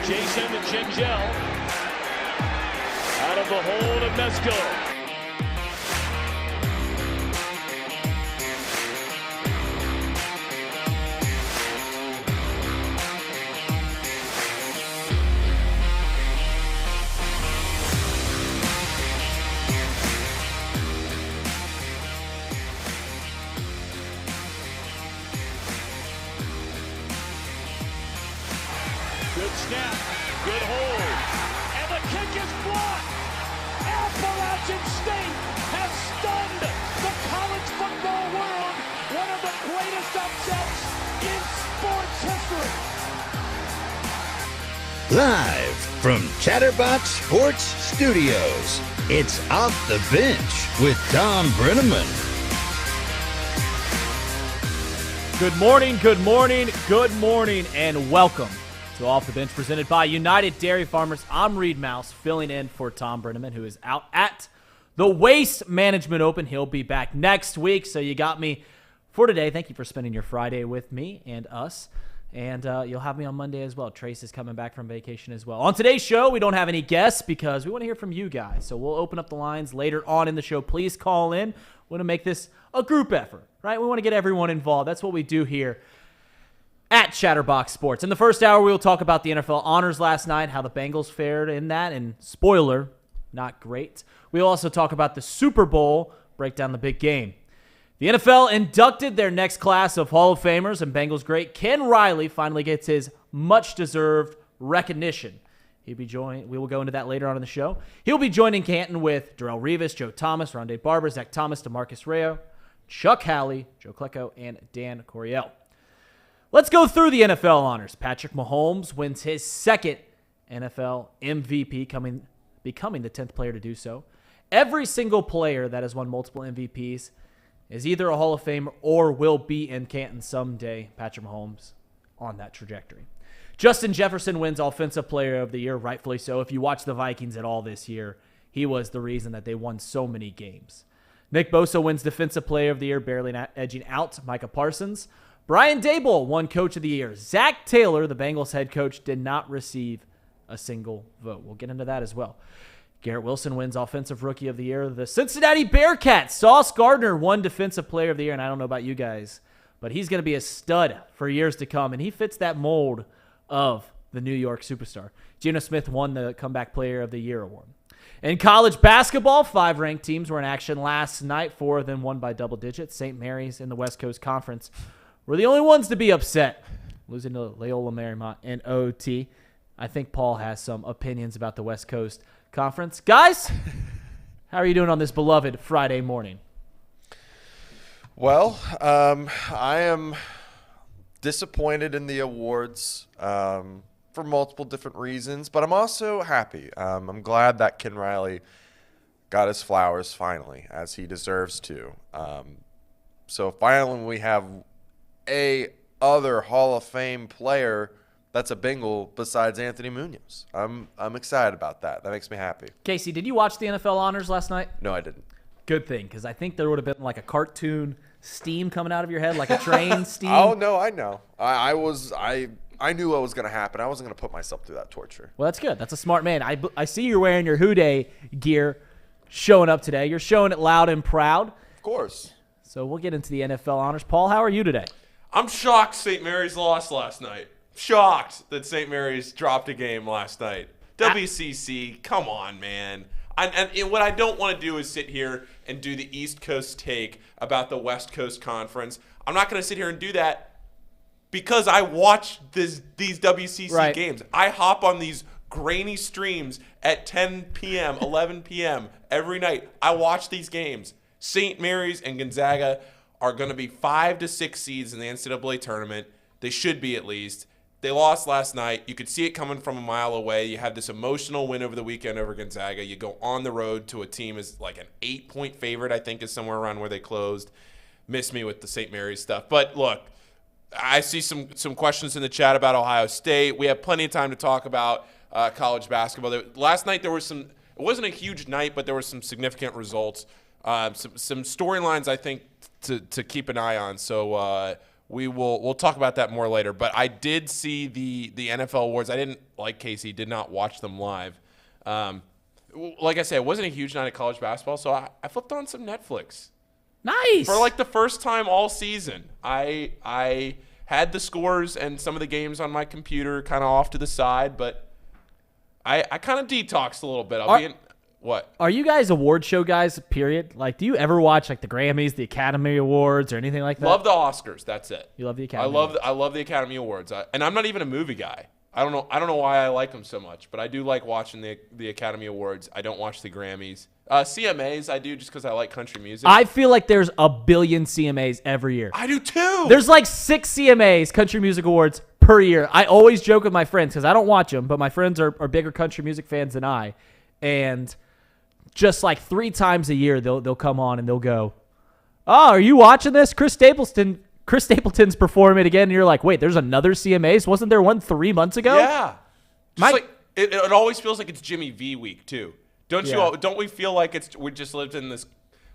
Jason Chingel out of the hold of Mesco. Good snap, good hold, and the kick is blocked. Appalachian State has stunned the college football world. One of the greatest upsets in sports history. Live from Chatterbox Sports Studios, it's Off the Bench with Thom Brennaman. Good morning, good morning, good morning, and welcome to Off the Bench, presented by United Dairy Farmers. I'm Reed Mouse, filling in for Thom Brennaman, who is out at the Waste Management Open. He'll be back next week, so you got me for today. Thank you for spending your Friday with me and us, and you'll have me on Monday as well. Trace is coming back from vacation as well. On today's show, we don't have any guests because we want to hear from you guys, so we'll open up the lines later on in the show. Please call in. We want to make this a group effort, right? We want to get everyone involved. That's what we do here at Chatterbox Sports. In the first hour, we will talk about the NFL honors last night, how the Bengals fared in that, and spoiler, not great. We'll also talk about the Super Bowl, break down the big game. The NFL inducted their next class of Hall of Famers, and Bengals great Ken Riley finally gets his much-deserved recognition. We will go into that later on in the show. He'll be joining Canton with Darrelle Revis, Joe Thomas, Rondé Barber, Zach Thomas, DeMarcus Rayo, Chuck Halley, Joe Klecko, and Dan Coryell. Let's go through the NFL honors. Patrick Mahomes wins his second NFL MVP, becoming the 10th player to do so. Every single player that has won multiple MVPs is either a Hall of Famer or will be in Canton someday. Patrick Mahomes on that trajectory. Justin Jefferson wins Offensive Player of the Year, rightfully so. If you watch the Vikings at all this year, he was the reason that they won so many games. Nick Bosa wins Defensive Player of the Year, barely edging out Micah Parsons. Brian Daboll won Coach of the Year. Zach Taylor, the Bengals head coach, did not receive a single vote. We'll get into that as well. Garrett Wilson wins Offensive Rookie of the Year. The Cincinnati Bearcats, Sauce Gardner, won Defensive Player of the Year, and I don't know about you guys, but he's going to be a stud for years to come, and he fits that mold of the New York superstar. Geno Smith won the Comeback Player of the Year award. In college basketball, 5 ranked teams were in action last night. 4 of them won by double digits. St. Mary's in the West Coast Conference were the only ones to be upset, losing to Loyola Marymount in OT. I think Paul has some opinions about the West Coast Conference. Guys, how are you doing on this beloved Friday morning? Well, I am disappointed in the awards for multiple different reasons, but I'm also happy. I'm glad that Ken Riley got his flowers finally, as he deserves to. So finally we have a other Hall of Fame player that's a Bengal besides Anthony Munoz. I'm excited about that. That makes me happy. Casey, did you watch the NFL honors last night? No, I didn't. Good thing, because I think there would have been like a cartoon steam coming out of your head, like a train steam. Oh, no, I know. I knew what was going to happen. I wasn't going to put myself through that torture. Well, that's good. That's a smart man. I see you're wearing your Who Day gear showing up today. You're showing it loud and proud. Of course. So we'll get into the NFL honors. Paul, how are you today? I'm shocked St. Mary's lost last night. Shocked that St. Mary's dropped a game last night. WCC, come on, man. And what I don't want to do is sit here and do the East Coast take about the West Coast Conference. I'm not going to sit here and do that because I watch these WCC games. I hop on these grainy streams at 10 p.m., 11 p.m. every night. I watch these games. St. Mary's and Gonzaga are going to be 5 to 6 seeds in the NCAA tournament. They should be, at least. They lost last night. You could see it coming from a mile away. You had this emotional win over the weekend over Gonzaga. You go on the road to a team as like an 8-point favorite, I think is somewhere around where they closed. Miss me with the St. Mary's stuff. But look, I see some questions in the chat about Ohio State. We have plenty of time to talk about college basketball. Last night there was some – it wasn't a huge night, but there were some significant results. Some storylines, I think, to keep an eye on. So we'll talk about that more later. But I did see the NFL awards. I didn't, like Casey, did not watch them live. Like I said, it wasn't a huge night of college basketball, so I flipped on some Netflix. Nice. For like the first time all season. I had the scores and some of the games on my computer kind of off to the side, but I kind of detoxed a little bit. What? Are you guys award show guys, period? Like, do you ever watch like the Grammys, the Academy Awards, or anything like that? Love the Oscars. That's it. You love the Academy Awards? I love the Academy Awards. And I'm not even a movie guy. I don't know why I like them so much, but I do like watching the Academy Awards. I don't watch the Grammys. CMAs I do just because I like country music. I feel like there's a billion CMAs every year. I do too. There's like 6 CMAs, Country Music Awards, per year. I always joke with my friends because I don't watch them, but my friends are bigger country music fans than I. And just like 3 times a year, they'll come on and they'll go, "Oh, are you watching this? Chris Stapleton's performing again." And you're like, "Wait, there's another CMAs? Wasn't there one 3 months ago?" Yeah. It always feels like it's Jimmy V week too. Don't we feel like we just lived in this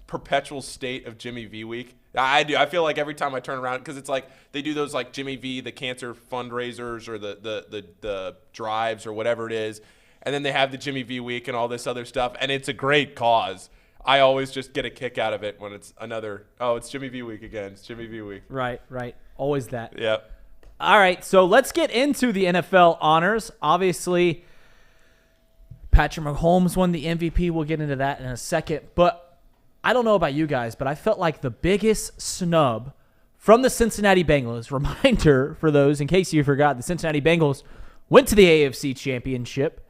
perpetual state of Jimmy V week? I do. I feel like every time I turn around, because it's like they do those like Jimmy V, the cancer fundraisers or the drives or whatever it is. And then they have the Jimmy V week and all this other stuff. And it's a great cause. I always just get a kick out of it when it's it's Jimmy V week again. It's Jimmy V week. Right. Always that. Yep. All right, so let's get into the NFL honors. Obviously, Patrick Mahomes won the MVP. We'll get into that in a second. But I don't know about you guys, but I felt like the biggest snub from the Cincinnati Bengals, reminder for those, in case you forgot, the Cincinnati Bengals went to the AFC Championship.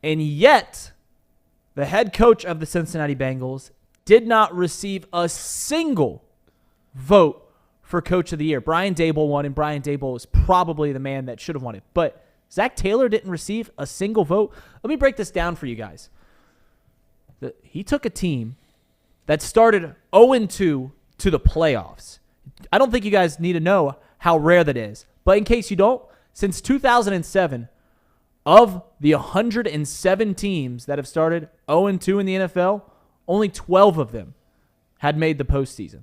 And yet, the head coach of the Cincinnati Bengals did not receive a single vote for Coach of the Year. Brian Daboll won, and Brian Daboll was probably the man that should have won it. But Zach Taylor didn't receive a single vote. Let me break this down for you guys. He took a team that started 0-2 to the playoffs. I don't think you guys need to know how rare that is. But in case you don't, since 2007, of the 107 teams that have started 0-2 in the NFL, only 12 of them had made the postseason.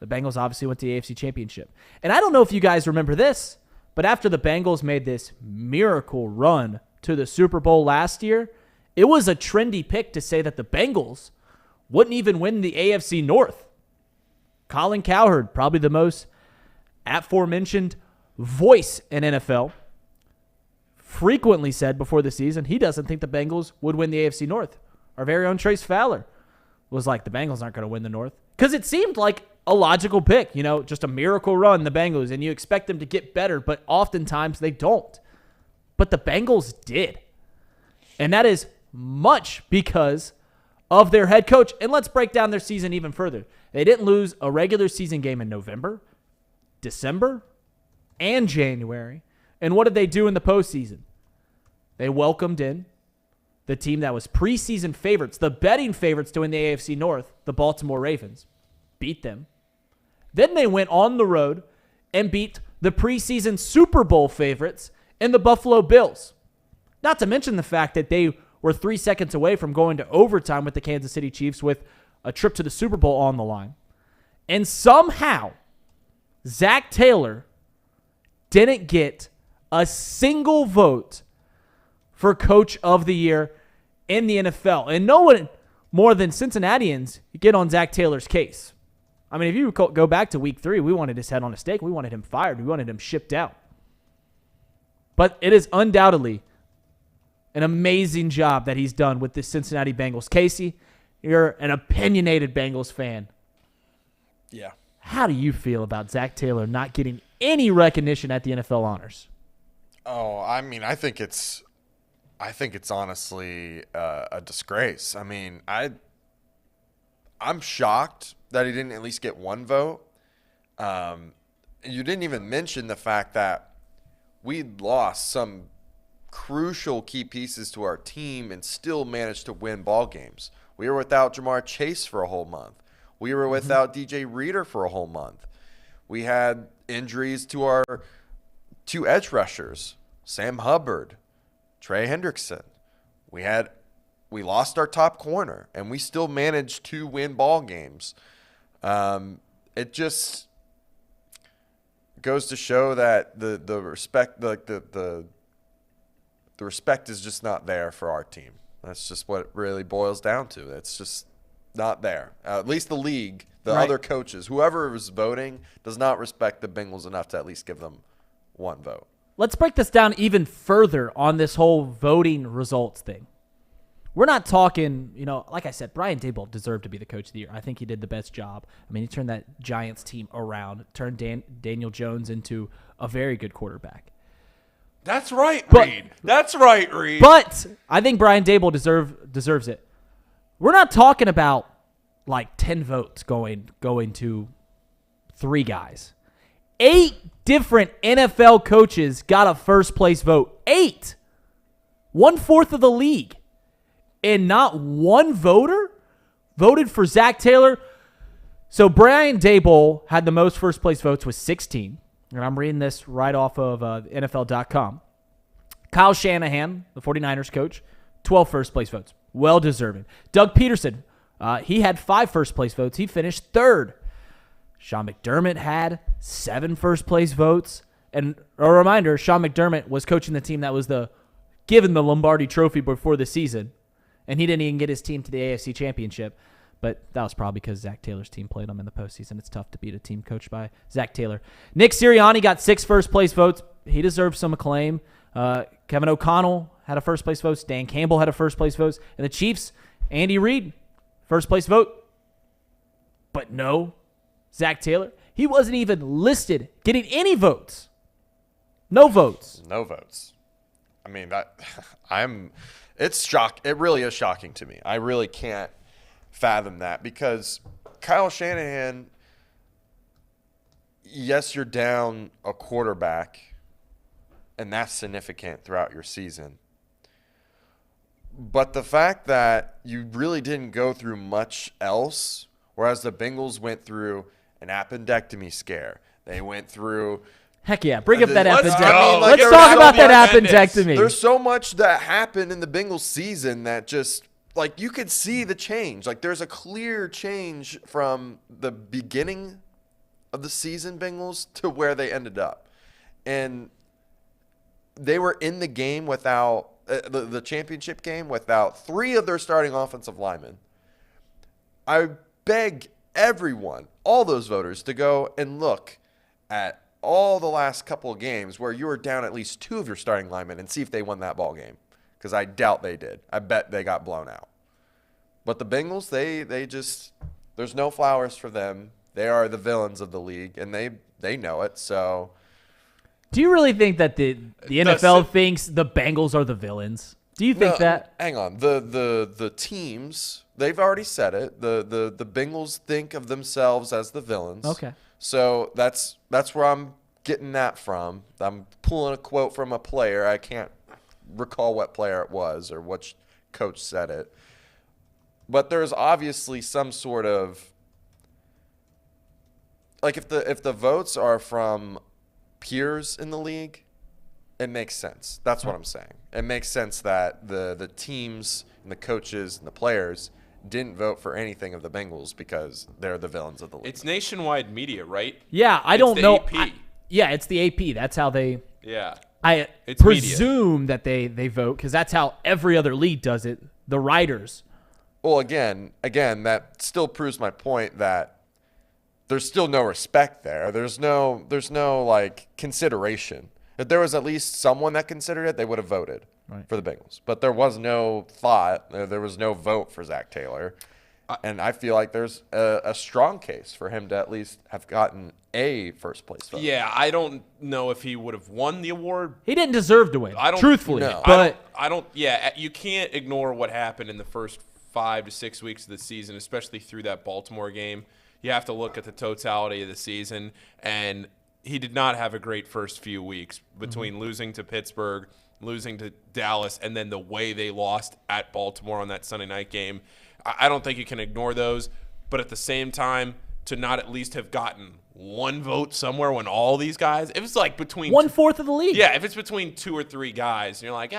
The Bengals obviously went to the AFC Championship. And I don't know if you guys remember this, but after the Bengals made this miracle run to the Super Bowl last year, it was a trendy pick to say that the Bengals wouldn't even win the AFC North. Colin Cowherd, probably the most aforementioned voice in NFL, frequently said before the season he doesn't think the Bengals would win the AFC North. Our very own Trace Fowler was like, the Bengals aren't going to win the North. Because it seemed like a logical pick, just a miracle run, the Bengals, and you expect them to get better, but oftentimes they don't. But the Bengals did. And that is much because of their head coach. And let's break down their season even further. They didn't lose a regular season game in November, December, and January. And what did they do in the postseason? They welcomed in the team that was preseason favorites, the betting favorites to win the AFC North, the Baltimore Ravens. Beat them. Then they went on the road and beat the preseason Super Bowl favorites in the Buffalo Bills. Not to mention the fact that they were 3 seconds away from going to overtime with the Kansas City Chiefs with a trip to the Super Bowl on the line. And somehow, Zach Taylor didn't get a single vote for Coach of the Year in the NFL. And no one more than Cincinnatians get on Zach Taylor's case. I mean, if you go back to week 3, we wanted his head on a stake. We wanted him fired. We wanted him shipped out. But it is undoubtedly an amazing job that he's done with the Cincinnati Bengals. Casey, you're an opinionated Bengals fan. Yeah. How do you feel about Zach Taylor not getting any recognition at the NFL honors? Oh, I mean, I think it's honestly a disgrace. I mean, I'm shocked that he didn't at least get one vote. You didn't even mention the fact that we lost some crucial key pieces to our team and still managed to win ball games. We were without Jamar Chase for a whole month. We were without DJ Reader for a whole month. We had injuries to our 2 edge rushers, Sam Hubbard, Trey Hendrickson. We lost our top corner, and we still managed to win ball games. goes to show that the respect the respect is just not there for our team. That's just what it really boils down to. It's just not there. At least the league, the Right. other coaches, whoever is voting, does not respect the Bengals enough to at least give them one vote. Let's break this down even further on this whole voting results thing. We're not talking, like I said, Brian Daboll deserved to be the coach of the year. I think he did the best job. I mean, he turned that Giants team around, turned Daniel Jones into a very good quarterback. That's right, But- Reed. That's right, Reed. But I think Brian Daboll deserves it. We're not talking about like 10 votes going to 3 guys. 8 different NFL coaches got a first place vote. 8. 1/4 of the league. And not one voter voted for Zach Taylor. So Brian Daboll had the most first place votes with 16. And I'm reading this right off of NFL.com. Kyle Shanahan, the 49ers coach, 12 first place votes. Well deserved. Doug Peterson, he had 5 first place votes. He finished 3rd. Sean McDermott had 7 first place votes. And a reminder, Sean McDermott was coaching the team that was given the Lombardi Trophy before the season. And he didn't even get his team to the AFC Championship. But that was probably because Zach Taylor's team played him in the postseason. It's tough to beat a team coached by Zach Taylor. Nick Sirianni got 6 first-place votes. He deserves some acclaim. Kevin O'Connell had a first-place vote. Dan Campbell had a first-place vote. And the Chiefs, Andy Reid, first-place vote. But no, Zach Taylor, he wasn't even listed getting any votes. No votes. No votes. I mean, it's shock. It really is shocking to me. I really can't fathom that because Kyle Shanahan, yes, you're down a quarterback, and that's significant throughout your season. But the fact that you really didn't go through much else, whereas the Bengals went through an appendectomy scare. They went through... Heck yeah, bring up that Let's appendectomy. go. Let's Let's talk go. about that Appendix. appendectomy. There's so much that happened in the Bengals season that just, like, you could see the change. Like, there's a clear change from the beginning of the season, Bengals, to where they ended up. And they were in the game without, the championship game, without 3 of their starting offensive linemen. I beg everyone, all those voters, to go and look at all the last couple of games where you were down at least 2 of your starting linemen and see if they won that ball game. Because I doubt they did. I bet they got blown out. But the Bengals, they just, there's no flowers for them. They are the villains of the league, and they know it. So, do you really think that the NFL thinks the Bengals are the villains? Do you think that? Hang on. The teams, they've already said it. The Bengals think of themselves as the villains. Okay. So that's where I'm getting that from. I'm pulling a quote from a player. I can't recall what player it was or which coach said it. But there's obviously some sort of, like, if the votes are from peers in the league, it makes sense. That's what I'm saying. It makes sense that the teams and the coaches and the players didn't vote for anything of the Bengals because they're the villains of the league. It's nationwide media, right? Yeah, I It's don't the know. AP. Yeah, it's the AP. That's how they. Yeah. I It's presume that they vote because that's how every other league does it. The writers. Well, again, that still proves my point that there's still no respect there. There's no like consideration. If there was at least someone that considered it, they would have voted for the Bengals. But there was no thought. There was no vote for Zach Taylor. And I feel like there's a strong case for him to at least have gotten a first place vote. Yeah, I don't know if he would have won the award. He didn't deserve to win. Truthfully, no. but I don't. Yeah, you can't ignore what happened in the first 5 to 6 weeks of the season, especially through that Baltimore game. You have to look at the totality of the season, and he did not have a great first few weeks between losing to Pittsburgh, losing to Dallas, and then the way they lost at Baltimore on that Sunday night game. I don't think you can ignore those, but at the same time, to not at least have gotten one vote somewhere when all these guys, if it's like between 1/4 of the league. yeah, if it's between 2 or 3 guys, and you're like,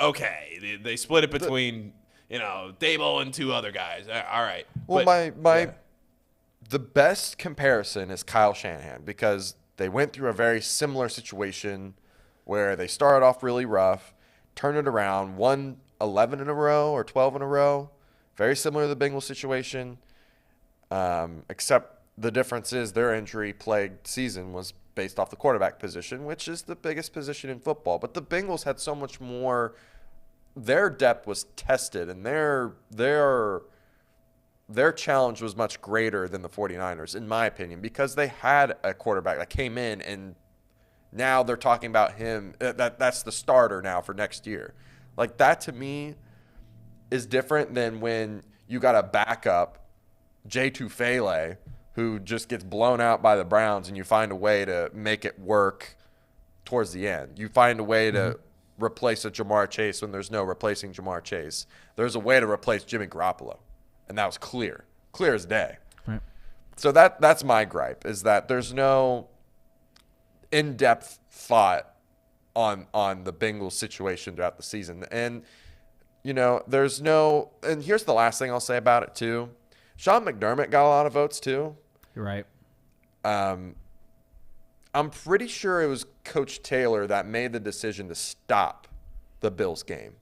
okay, they split it between Dable and 2 other guys. All right. Well, But, the best comparison is Kyle Shanahan because They went through a very similar situation where they started off really rough, turned it around, won 11 in a row or 12 in a row. Very similar to the Bengals situation, except the difference is their injury-plagued season was based off the quarterback position, which is the biggest position in football. But the Bengals had so much more. Their depth was tested, and their challenge was much greater than the 49ers, in my opinion, because they had a quarterback that came in, and now they're talking about him. That's the starter now for next year. Like, that to me is different than when you got a backup, Jay Tufele, who just gets blown out by the Browns, and you find a way to make it work towards the end. You find a way to replace a Jamar Chase when there's no replacing Jamar Chase. There's a way to replace Jimmy Garoppolo, and that was clear as day. Right. So that's my gripe, is that there's no in-depth thought on the Bengals situation throughout the season. And, you know, there's no – and here's the last thing I'll say about it too. Sean McDermott got a lot of votes too. You're right. I'm pretty sure it was Coach Taylor that made the decision to stop the Bills game.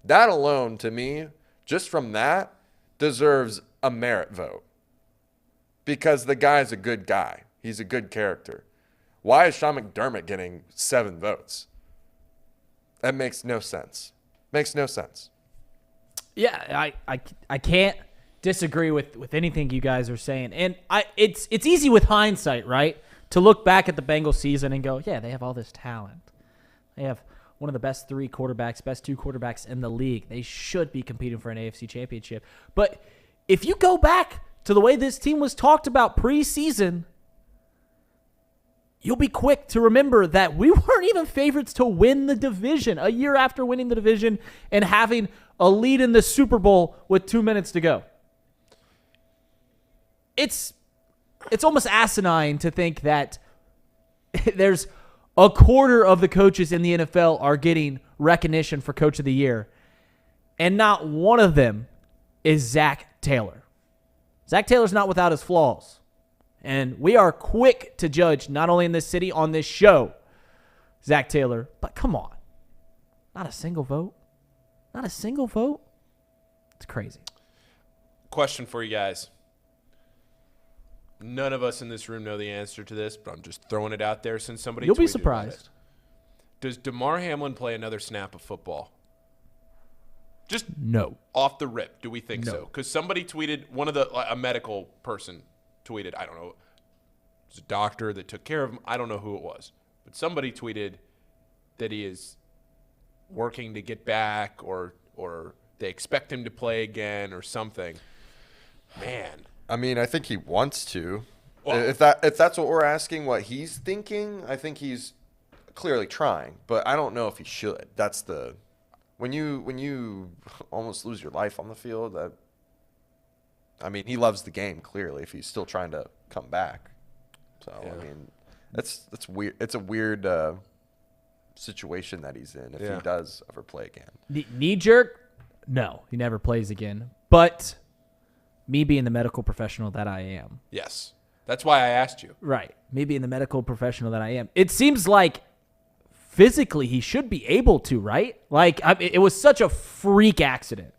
That alone, to me, just from that, deserves a merit vote. Because the guy's a good guy. He's a good character. Why is Sean McDermott getting 7 votes? That makes no sense. Makes no sense. Yeah, I can't disagree with anything you guys are saying. And it's easy with hindsight, right? To look back at the Bengals season and go, yeah, they have all this talent. They have one of the best 3 quarterbacks, best 2 quarterbacks in the league. They should be competing for an AFC championship. But if you go back to the way this team was talked about preseason, you'll be quick to remember that we weren't even favorites to win the division a year after winning the division and having a lead in the Super Bowl with 2 minutes to go. It's almost asinine to think that there's a quarter of the coaches in the NFL are getting recognition for Coach of the Year, and not one of them is Zach Taylor. Zach Taylor's not without his flaws, and we are quick to judge, not only in this city, on this show, Zach Taylor, but come on. Not a single vote. Not a single vote. It's crazy. Question for you guys. None of us in this room know the answer to this, but I'm just throwing it out there since somebody You'll be tweeted surprised. about it. Does DeMar Hamlin play another snap of football? Just No. off the rip, do we think No. so? Because somebody tweeted, a medical person tweeted, I don't know, it was a doctor that took care of him. I don't know who it was. But somebody tweeted that he is working to get back or they expect him to play again or something. Man. I mean, I think he wants to. Well, If that's what we're asking, what he's thinking, I think he's clearly trying, but I don't know if he should. That's the when you almost lose your life on the field. I mean, he loves the game clearly. If he's still trying to come back, so Yeah. I mean, that's weird. It's a weird situation that he's in if Yeah. he does ever play again. Knee jerk? No, he never plays again. But me being the medical professional that I am. Yes. That's why I asked you. Right. Me being the medical professional that I am. It seems like physically he should be able to, right? Like, it was such a freak accident.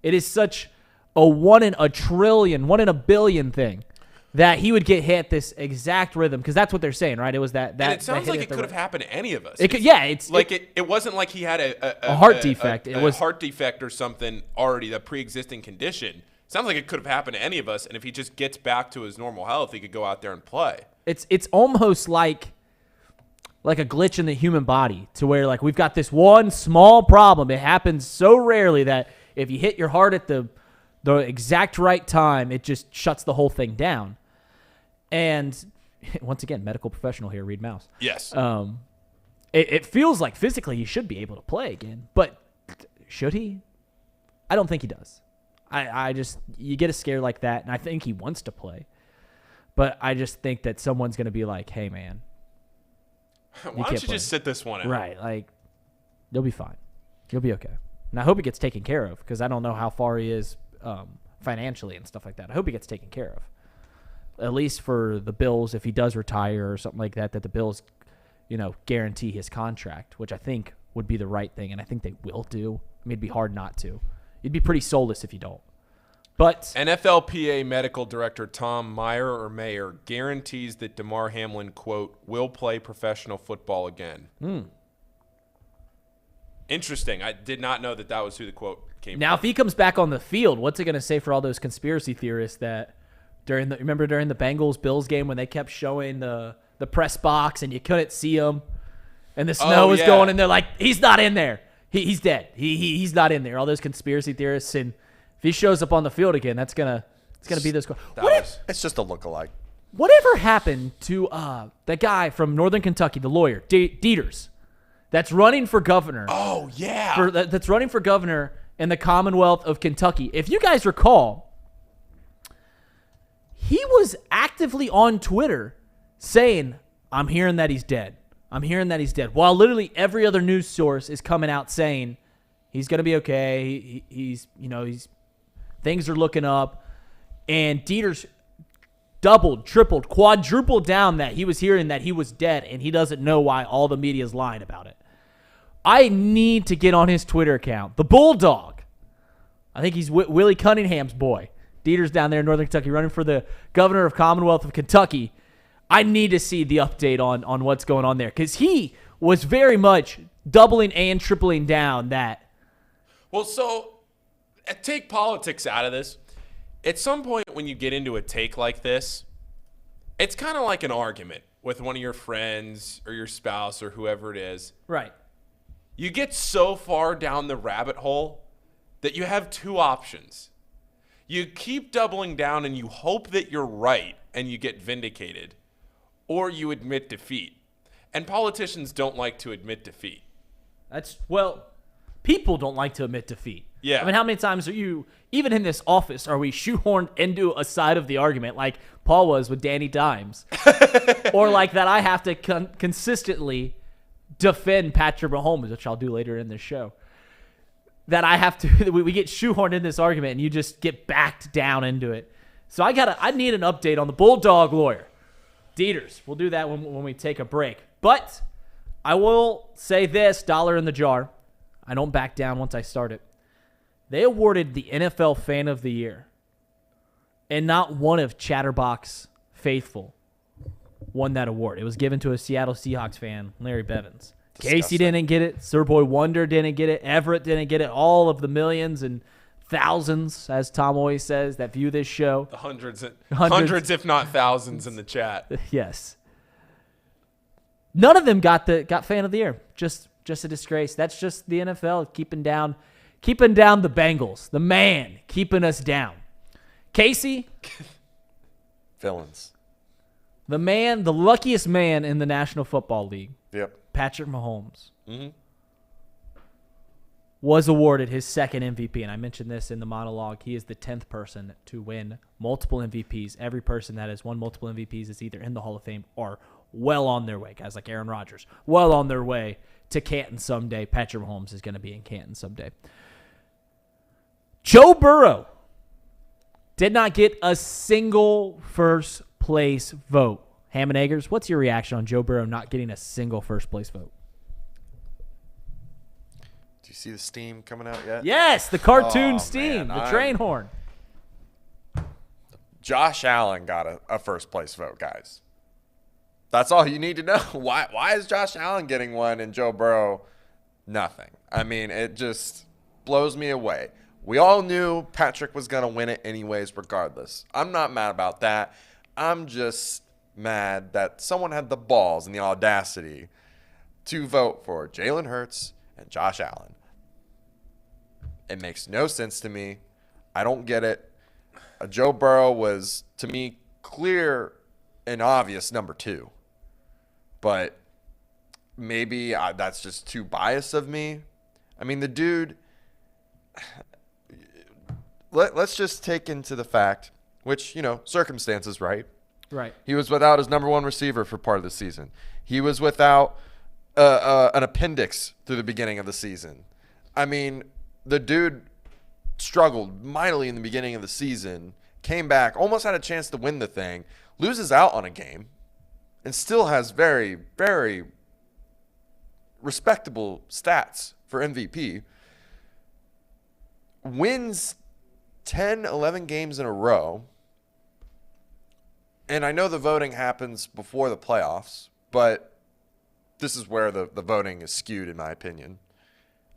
It is such a 1 in a trillion, 1 in a billion thing that he would get hit this exact rhythm, because that's what they're saying, right? It was that. And it sounds like it could have happened to any of us. It could, yeah. It's like it wasn't like he had a heart defect. It was a heart defect or something already, a pre-existing condition. Sounds like it could have happened to any of us, and if he just gets back to his normal health, he could go out there and play. It's almost like a glitch in the human body, to where like we've got this one small problem. It happens so rarely that if you hit your heart at the exact right time, it just shuts the whole thing down. And once again, medical professional here, Reed Mouse. Yes. It feels like physically he should be able to play again, but should he? I don't think he does. I just, you get a scare like that, and I think he wants to play. But I just think that someone's going to be like, hey, man. Why don't you just sit this one out? Right. Like, you'll be fine. You'll be okay. And I hope he gets taken care of, because I don't know how far he is financially and stuff like that. I hope he gets taken care of. at least for the Bills, if he does retire or something like that, that the Bills, guarantee his contract, which I think would be the right thing, and I think they will do. I mean, it'd be hard not to. You'd be pretty soulless if you don't. But NFLPA Medical Director Thom Mayer guarantees that DeMar Hamlin, quote, will play professional football again. Interesting. I did not know that was who the quote came now, from. if he comes back on the field, what's it going to say for all those conspiracy theorists that during the Bengals-Bills game when they kept showing the press box and you couldn't see him and the snow was going and they're like, he's not in there. He's dead. He's not in there. All those conspiracy theorists, and if he shows up on the field again, it's gonna be this. It's just a lookalike. Whatever happened to that guy from Northern Kentucky, the lawyer Dieters, that's running for governor? Oh yeah, that's running for governor in the Commonwealth of Kentucky. If you guys recall, he was actively on Twitter saying, "I'm hearing that he's dead. I'm hearing that he's dead." While literally every other news source is coming out saying he's going to be okay. He's things are looking up. And Dieters doubled, tripled, quadrupled down that he was hearing that he was dead, and he doesn't know why all the media is lying about it. I need to get on his Twitter account. The Bulldog. I think he's Willie Cunningham's boy. Dieters down there in Northern Kentucky running for the governor of Commonwealth of Kentucky. I need to see the update on what's going on there, because he was very much doubling and tripling down that. Well, so take politics out of this. At some point when you get into a take like this, it's kind of like an argument with one of your friends or your spouse or whoever it is. Right. You get so far down the rabbit hole that you have two options. You keep doubling down and you hope that you're right and you get vindicated, or you admit defeat. And politicians don't like to admit defeat. People don't like to admit defeat. Yeah. I mean, how many times even in this office, are we shoehorned into a side of the argument like Paul was with Danny Dimes? Or like that I have to consistently defend Patrick Mahomes, which I'll do later in this show. That I have to, we get shoehorned in this argument and you just get backed down into it. So I need an update on the Bulldog lawyer. Dieters. We'll do that when we take a break. But I will say this, dollar in the jar. I don't back down once I start it. They awarded the NFL Fan of the Year, and not one of Chatterbox faithful won that award. It was given to a Seattle Seahawks fan, Larry Bevins. Disgusting. Casey didn't get it. Sir Boy Wonder didn't get it. Everett didn't get it. All of the millions and thousands, as Thom always says, that view this show. The hundreds if not thousands in the chat. Yes. None of them got Fan of the Year. Just a disgrace. That's just the NFL keeping down the Bengals. The man keeping us down. Casey. Villains. The man, the luckiest man in the National Football League. Yep. Patrick Mahomes. Mm-hmm. Was awarded his second MVP, and I mentioned this in the monologue. He is the 10th person to win multiple MVPs. Every person that has won multiple MVPs is either in the Hall of Fame or well on their way. Guys like Aaron Rodgers, well on their way to Canton someday. Patrick Mahomes is going to be in Canton someday. Joe Burrow did not get a single first place vote. Ham and Eggers, what's your reaction on Joe Burrow not getting a single first place vote? Do you see the steam coming out yet? Yes, the cartoon Oh, steam, man, the train horn. Josh Allen got a first place vote, guys. That's all you need to know. Why is Josh Allen getting one and Joe Burrow nothing? I mean, it just blows me away. We all knew Patrick was going to win it anyways, regardless. I'm not mad about that. I'm just mad that someone had the balls and the audacity to vote for Jalen Hurts and Josh Allen. It makes no sense to me. I don't get it. Joe Burrow was, to me, clear and obvious number 2. But maybe that's just too biased of me. I mean, the dude, let's just take into the fact, which, circumstances, right? Right. He was without his number 1 receiver for part of the season. He was without an appendix through the beginning of the season. I mean, the dude struggled mightily in the beginning of the season, came back, almost had a chance to win the thing, loses out on a game, and still has very, very respectable stats for MVP, wins 10, 11 games in a row. And I know the voting happens before the playoffs, but this is where the voting is skewed, in my opinion.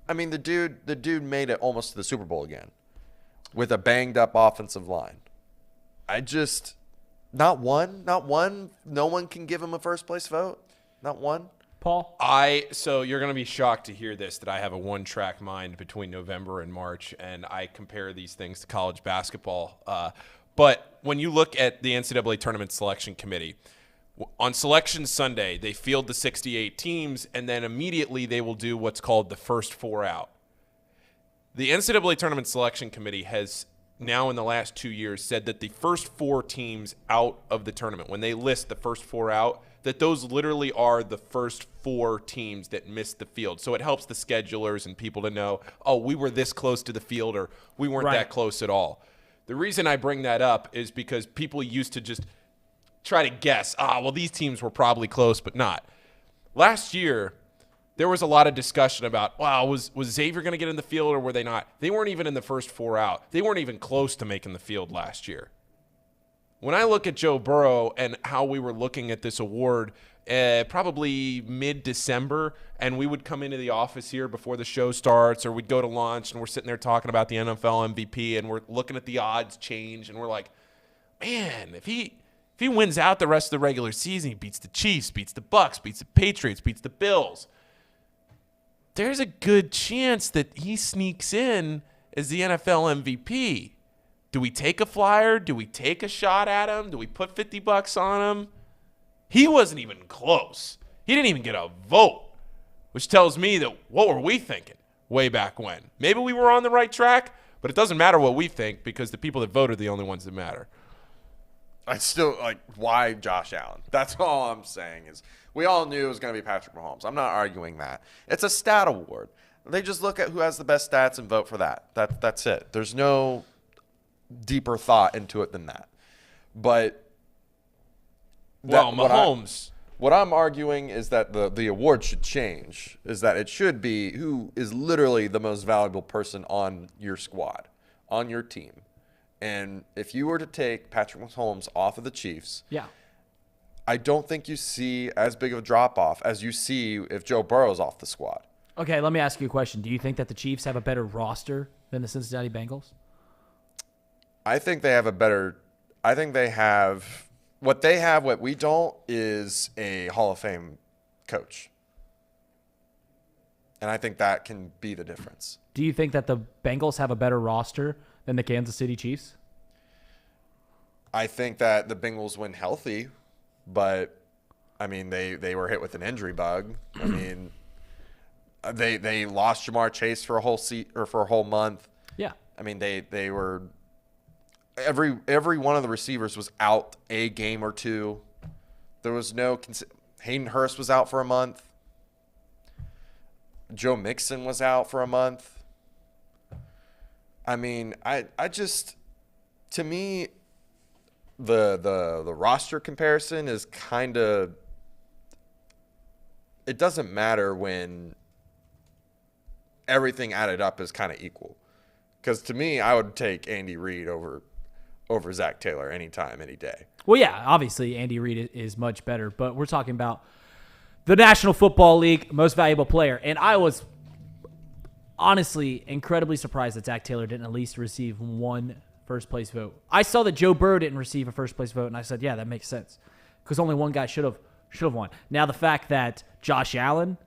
I mean, the dude made it almost to the Super Bowl again with a banged up offensive line. Not one. No one can give him a first place vote. Not one. Paul? So you're going to be shocked to hear this, that I have a one-track mind between November and March, and I compare these things to college basketball. But when you look at the NCAA Tournament Selection Committee, on Selection Sunday, they field the 68 teams, and then immediately they will do what's called the first four out. The NCAA Tournament Selection Committee has now in the last 2 years said that the first four teams out of the tournament, when they list the first four out, that those literally are the first four teams that missed the field. So it helps the schedulers and people to know, oh, we were this close to the field, or we weren't that close at all. The reason I bring that up is because people used to just try to guess, well, these teams were probably close, but not. Last year, there was a lot of discussion about, wow, was Xavier going to get in the field or were they not? They weren't even in the first four out. They weren't even close to making the field last year. When I look at Joe Burrow and how we were looking at this award probably mid-December, and we would come into the office here before the show starts, or we'd go to lunch and we're sitting there talking about the NFL MVP, and we're looking at the odds change, and we're like, man, if he wins out the rest of the regular season, he beats the Chiefs, beats the Bucks, beats the Patriots, beats the Bills, there's a good chance that he sneaks in as the NFL MVP. Do we take a flyer? Do we take a shot at him? Do we put $50 on him? He wasn't even close. He didn't even get a vote, which tells me that what were we thinking way back when? Maybe we were on the right track, but it doesn't matter what we think because the people that vote are the only ones that matter. I still, why Josh Allen? That's all I'm saying is we all knew it was going to be Patrick Mahomes. I'm not arguing that. It's a stat award. They just look at who has the best stats and vote for that. That's it. There's no deeper thought into it than that. But Mahomes. What I'm arguing is that the award should change, is that it should be who is literally the most valuable person on your squad, on your team. And if you were to take Patrick Mahomes off of the Chiefs, I don't think you see as big of a drop-off as you see if Joe Burrow's off the squad. Okay, let me ask you a question. Do you think that the Chiefs have a better roster than the Cincinnati Bengals? I think they have what they have, what we don't, is a Hall of Fame coach. And I think that can be the difference. Do you think that the Bengals have a better roster than the Kansas City Chiefs? I think that the Bengals win healthy, but I mean they were hit with an injury bug. I mean they lost Jamar Chase for a whole month. Yeah. I mean they were every one of the receivers was out a game or two. There was no Hayden Hurst was out for a month. Joe Mixon was out for a month. I mean, I just, to me, the roster comparison is kind of, it doesn't matter when everything added up is kind of equal. Because to me, I would take Andy Reid over Zach Taylor anytime, any day. Well, yeah, obviously Andy Reid is much better, but we're talking about the National Football League most valuable player. And I was honestly incredibly surprised that Zach Taylor didn't at least receive one first-place vote. I saw that Joe Burrow didn't receive a first-place vote, and I said, yeah, that makes sense because only one guy should have won. Now, the fact that Josh Allen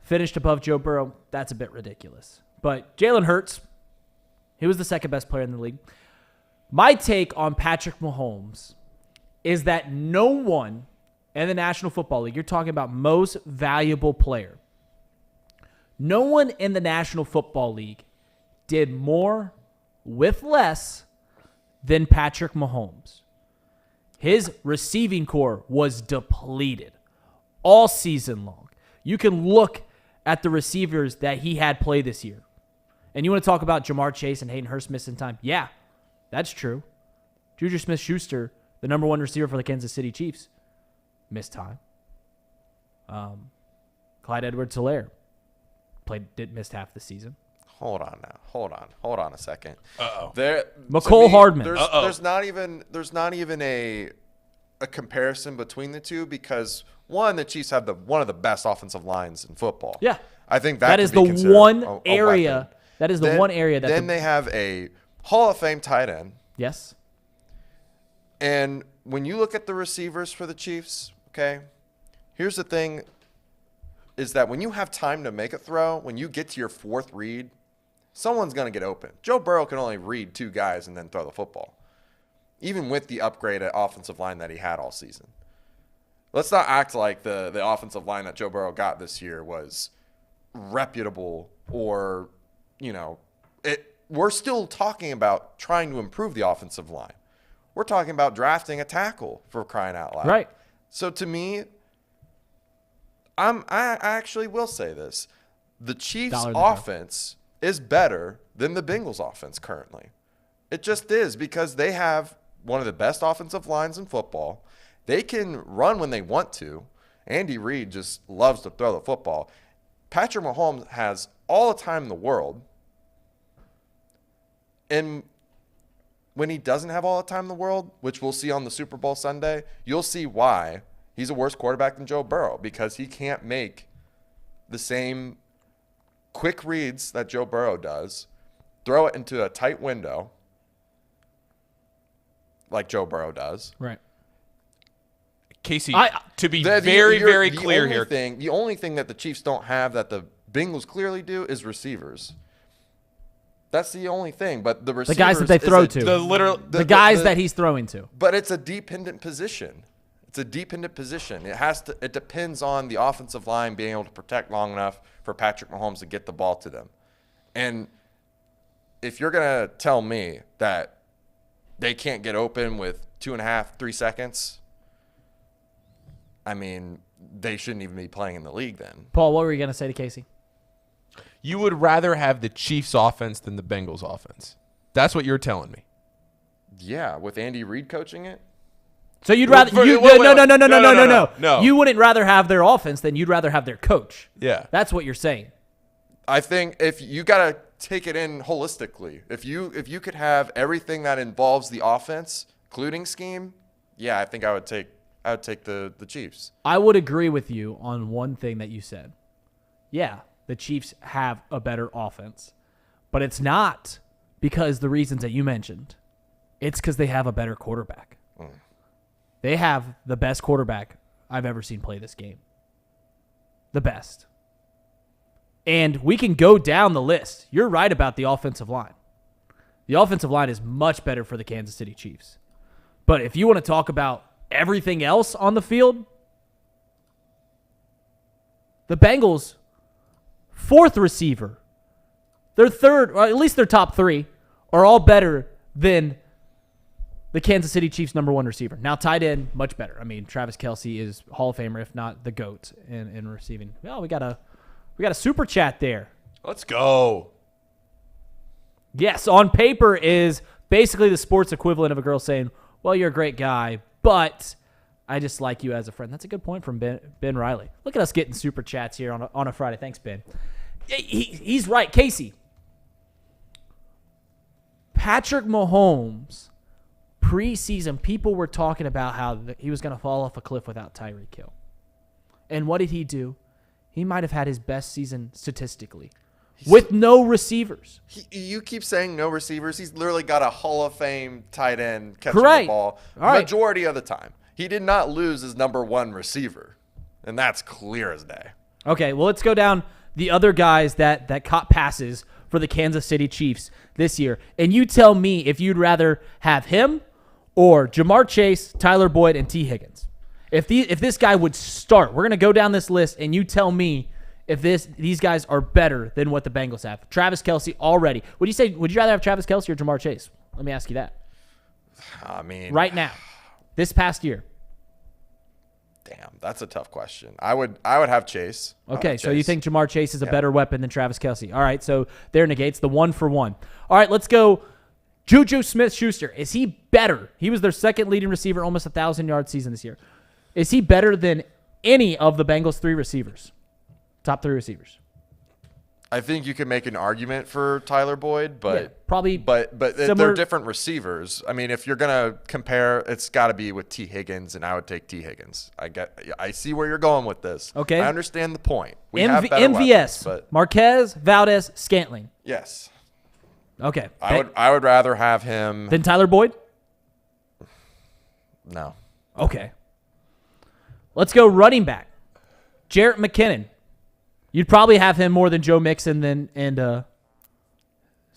finished above Joe Burrow, that's a bit ridiculous. But Jalen Hurts, he was the second-best player in the league. My take on Patrick Mahomes is that no one in the National Football League, you're talking about most valuable player, no one in the National Football League did more with less than Patrick Mahomes. His receiving core was depleted all season long. You can look at the receivers that he had play this year. And you want to talk about Jamar Chase and Hayden Hurst missing time? Yeah, that's true. Juju Smith-Schuster, the number 1 receiver for the Kansas City Chiefs, missed time. Clyde Edwards-Helaire missed half the season. Hold on now. Hold on a second. Uh-oh. McCole Hardman. There's not even a comparison between the two because one, the Chiefs have one of the best offensive lines in football. Yeah. I think that is could be the considered one a area. weapon. That is the one area that then they have a Hall of Fame tight end. Yes. And when you look at the receivers for the Chiefs, okay, here's the thing is that when you have time to make a throw, when you get to your 4th read, someone's going to get open. Joe Burrow can only read 2 guys and then throw the football, even with the upgraded offensive line that he had all season. Let's not act like the offensive line that Joe Burrow got this year was reputable or, we're still talking about trying to improve the offensive line. We're talking about drafting a tackle, for crying out loud. Right. So to me, I actually will say this. The Chiefs' offense is better than the Bengals' offense currently. It just is because they have one of the best offensive lines in football. They can run when they want to. Andy Reid just loves to throw the football. Patrick Mahomes has all the time in the world. And when he doesn't have all the time in the world, which we'll see on the Super Bowl Sunday, you'll see why he's a worse quarterback than Joe Burrow because he can't make the same quick reads that Joe Burrow does, throw it into a tight window like Joe Burrow does. Right. Casey, to be very clear here. The only thing that the Chiefs don't have that the Bengals clearly do is receivers. That's the only thing. But the receivers, the guys that they throw to. The guys that he's throwing to. But it's a dependent position. It's a dependent position. It depends on the offensive line being able to protect long enough for Patrick Mahomes to get the ball to them. And if you're going to tell me that they can't get open with 2.5, 3 seconds, I mean, they shouldn't even be playing in the league then. Paul, what were you going to say to Casey? You would rather have the Chiefs' offense than the Bengals' offense. That's what you're telling me. Yeah, with Andy Reid coaching it. So you'd rather no. You wouldn't rather have their offense than you'd rather have their coach. Yeah. That's what you're saying. I think if you got to take it in holistically. If you could have everything that involves the offense, including scheme, yeah, I think I would take the Chiefs. I would agree with you on one thing that you said. Yeah, the Chiefs have a better offense. But it's not because the reasons that you mentioned. It's because they have a better quarterback. They have the best quarterback I've ever seen play this game. The best. And we can go down the list. You're right about the offensive line. The offensive line is much better for the Kansas City Chiefs. But if you want to talk about everything else on the field, the Bengals' 4th receiver, their 3rd, or at least their top 3, are all better than the Kansas City Chiefs' number 1 receiver. Now, tight end, much better. I mean, Travis Kelce is Hall of Famer, if not the GOAT in receiving. Well, we got a super chat there. Let's go. Yes, on paper is basically the sports equivalent of a girl saying, well, you're a great guy, but I just like you as a friend. That's a good point from Ben Riley. Look at us getting super chats here on a Friday. Thanks, Ben. He's right. Casey, Patrick Mahomes, preseason, people were talking about how he was going to fall off a cliff without Tyreek Hill. And what did he do? He might have had his best season statistically with no receivers. You keep saying no receivers. He's literally got a Hall of Fame tight end catching Correct. the ball majority of the time. He did not lose his number 1 receiver, and that's clear as day. Okay, well, let's go down the other guys that caught passes for the Kansas City Chiefs this year. And you tell me if you'd rather have him or Jamar Chase, Tyler Boyd, and T. Higgins. If this guy would start, we're going to go down this list, and you tell me if these guys are better than what the Bengals have. Travis Kelce already. Would you rather have Travis Kelce or Jamar Chase? Let me ask you that. I mean, right now, this past year. Damn, that's a tough question. I would have Chase. Okay, so you think Jamar Chase is a better weapon than Travis Kelce. All right, so there negates the 1-for-1. All right, let's go Juju Smith-Schuster, is he better? He was their second leading receiver, almost 1,000-yard season this year. Is he better than any of the Bengals' three receivers? Top three receivers. I think you could make an argument for Tyler Boyd, but Yeah, probably but similar. they're different receivers. I mean, if you're gonna compare, it's got to be with T. Higgins, and I would take T. Higgins. I see where you're going with this. Okay. I understand the point. We have better MVS, weapons, but Marquez, Valdez, Scantling. yes, Okay. I would rather have him. Then Tyler Boyd? No. Okay. Let's go running back. Jarrett McKinnon. You'd probably have him more than Joe Mixon and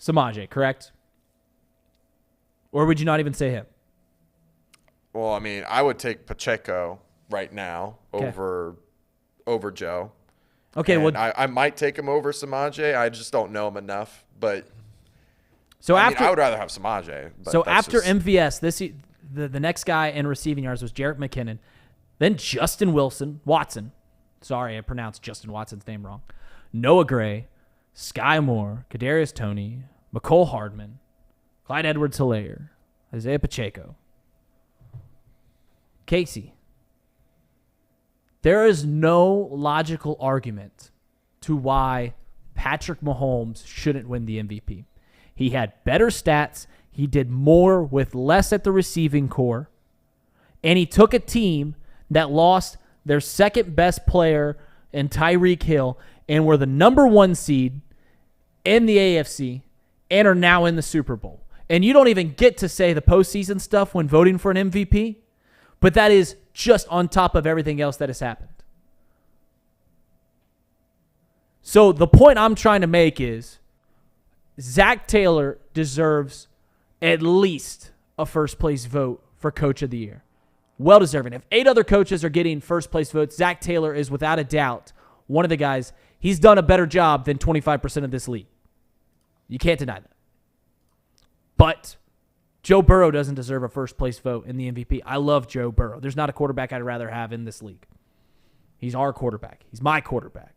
Samaje, correct? Or would you not even say him? Well, I mean, I would take Pacheco right now over Joe. Okay, And well, I might take him over Samaje. I just don't know him enough. But so I after would rather have Samaje. But so that's after just- MVS, the next guy in receiving yards was Jarrett McKinnon, then Justin Watson. Sorry, I pronounced Justin Watson's name wrong. Noah Gray, Sky Moore, Kadarius Toney, McCole Hardman, Clyde Edwards-Helaire, Isaiah Pacheco. Casey, there is no logical argument to why Patrick Mahomes shouldn't win the MVP. He had better stats. He did more with less at the receiving core. And he took a team that lost their second best player in Tyreek Hill and were the number 1 seed in the AFC and are now in the Super Bowl. And you don't even get to say the postseason stuff when voting for an MVP, but that is just on top of everything else that has happened. So the point I'm trying to make is Zach Taylor deserves at least a first-place vote for Coach of the Year. Well-deserving. If 8 other coaches are getting first-place votes, Zach Taylor is without a doubt one of the guys. He's done a better job than 25% of this league. You can't deny that. But Joe Burrow doesn't deserve a first-place vote in the MVP. I love Joe Burrow. There's not a quarterback I'd rather have in this league. He's our quarterback. He's my quarterback.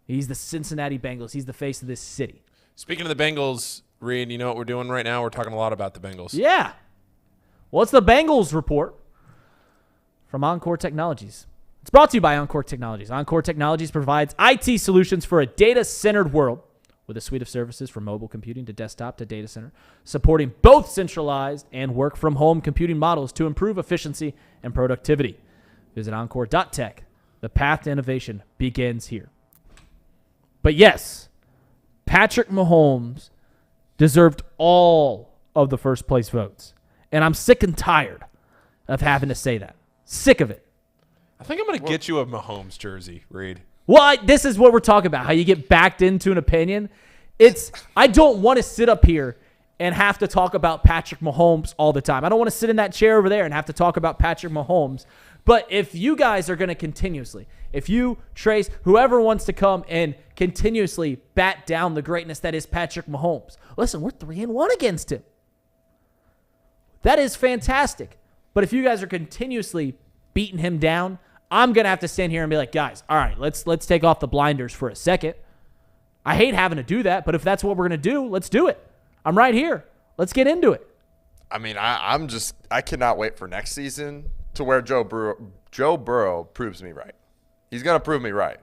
He's the Cincinnati Bengals. He's the face of this city. Speaking of the Bengals, Reed, you know what we're doing right now? We're talking a lot about the Bengals. Yeah. Well, it's the Bengals report from Encore Technologies. It's brought to you by Encore Technologies. Encore Technologies provides IT solutions for a data-centered world with a suite of services from mobile computing to desktop to data center, supporting both centralized and work-from-home computing models to improve efficiency and productivity. Visit Encore.tech. The path to innovation begins here. But yes, Patrick Mahomes deserved all of the first-place votes. And I'm sick and tired of having to say that. Sick of it. I think I'm going to get you a Mahomes jersey, Reed. Well, this is what we're talking about, how you get backed into an opinion. I don't want to sit up here and have to talk about Patrick Mahomes all the time. I don't want to sit in that chair over there and have to talk about Patrick Mahomes. But if you guys are going to continuously, if you, Trace, whoever wants to come and continuously bat down the greatness that is Patrick Mahomes, listen, we're 3-1 against him. That is fantastic. But if you guys are continuously beating him down, I'm going to have to stand here and be like, guys, all right, let's take off the blinders for a second. I hate having to do that, but if that's what we're going to do, let's do it. I'm right here. Let's get into it. I mean, I cannot wait for next season to where Joe Burrow proves me right. He's going to prove me right.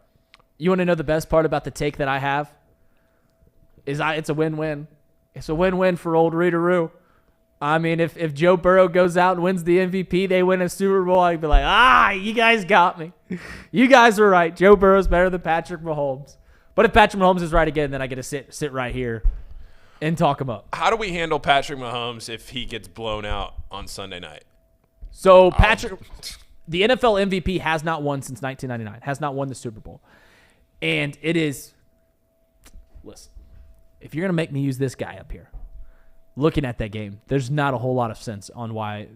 You want to know the best part about the take that I have? It's a win-win. It's a win-win for old Readeroo. I mean, if Joe Burrow goes out and wins the MVP, they win a Super Bowl, I'd be like, you guys got me. You guys were right. Joe Burrow's better than Patrick Mahomes. But if Patrick Mahomes is right again, then I get to sit right here and talk him up. How do we handle Patrick Mahomes if he gets blown out on Sunday night? So the NFL MVP has not won since 1999, has not won the Super Bowl. And it is, listen, if you're going to make me use this guy up here, looking at that game, there's not a whole lot of sense on why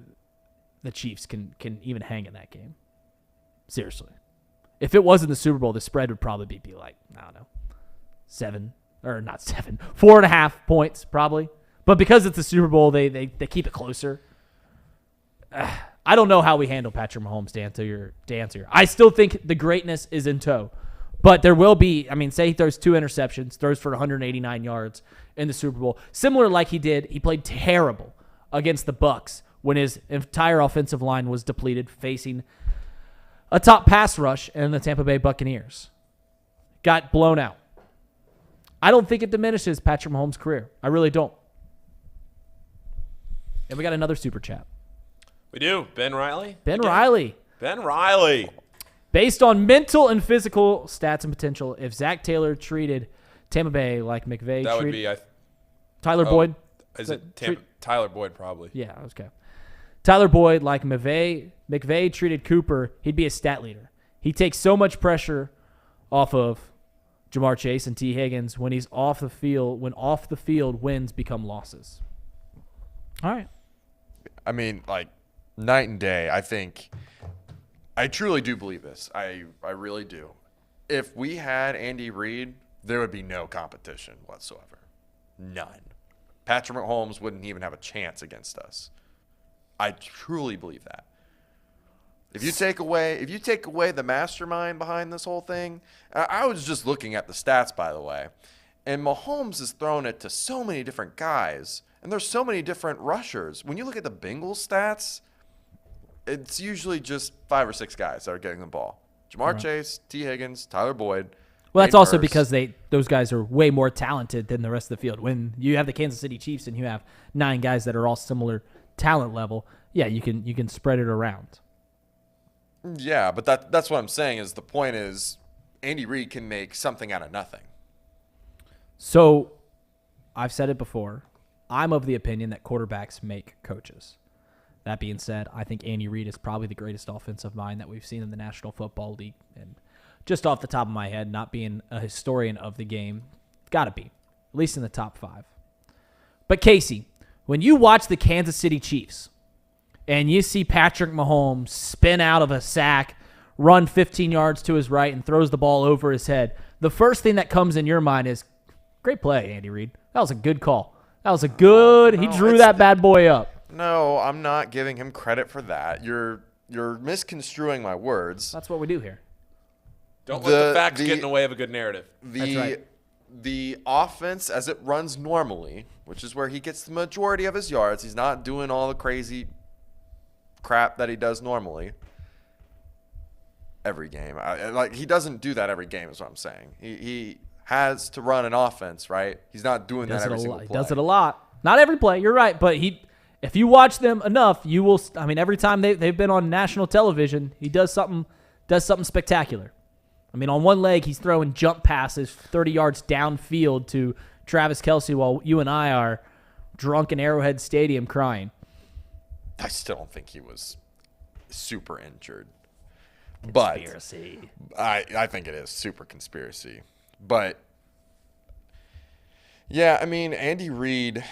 the Chiefs can even hang in that game. Seriously. If it wasn't the Super Bowl, the spread would probably be like, I don't know, 4.5 points probably. But because it's the Super Bowl, they keep it closer. I don't know how we handle Patrick Mahomes to answer your. I still think the greatness is in tow. But there will be, say he throws 2 interceptions, throws for 189 yards in the Super Bowl. Similar like he played terrible against the Bucs when his entire offensive line was depleted, facing a top pass rush in the Tampa Bay Buccaneers. Got blown out. I don't think it diminishes Patrick Mahomes' career. I really don't. And we got another super chat. We do. Ben Riley? Ben Riley. Ben Riley. Based on mental and physical stats and potential, if Zach Taylor treated Tampa Bay like McVay That would treated be Tyler Boyd. Is it Tyler Boyd probably? Yeah, okay. Tyler Boyd like McVay treated Cooper, he'd be a stat leader. He takes so much pressure off of Jamar Chase and T. Higgins when he's off the field. When off the field, wins become losses. All right. I mean, like, night and day. I truly do believe this. I really do. If we had Andy Reid, there would be no competition whatsoever. None. Patrick Mahomes wouldn't even have a chance against us. I truly believe that. If you take away the mastermind behind this whole thing, I was just looking at the stats, by the way, and Mahomes has thrown it to so many different guys, and there's so many different rushers. When you look at the Bengals stats, it's usually just 5 or 6 guys that are getting the ball. Jamar Chase, T. Higgins, Tyler Boyd. Well, that's also because those guys are way more talented than the rest of the field. When you have the Kansas City Chiefs and you have 9 guys that are all similar talent level, yeah, you can spread it around. Yeah, but that's what I'm saying is the point is Andy Reid can make something out of nothing. So, I've said it before. I'm of the opinion that quarterbacks make coaches. That being said, I think Andy Reid is probably the greatest offensive mind that we've seen in the National Football League. And just off the top of my head, not being a historian of the game, got to be, at least in the top 5. But Casey, when you watch the Kansas City Chiefs and you see Patrick Mahomes spin out of a sack, run 15 yards to his right, and throws the ball over his head, the first thing that comes in your mind is, great play, Andy Reid. That was a good call. That was a good – he drew that bad boy up. No, I'm not giving him credit for that. You're misconstruing my words. That's what we do here. Don't let the facts get in the way of a good narrative. That's right. The offense, as it runs normally, which is where he gets the majority of his yards, he's not doing all the crazy crap that he does normally every game. He doesn't do that every game is what I'm saying. He has to run an offense, right? He's not doing that every single play. He does it a lot. Not every play, you're right, but if you watch them enough, you will. I mean, every time they've been on national television, he does something spectacular. I mean, on one leg, he's throwing jump passes 30 yards downfield to Travis Kelce while you and I are drunk in Arrowhead Stadium crying. I still don't think he was super injured. Conspiracy. But I think it is super conspiracy. But, yeah, I mean, Andy Reid,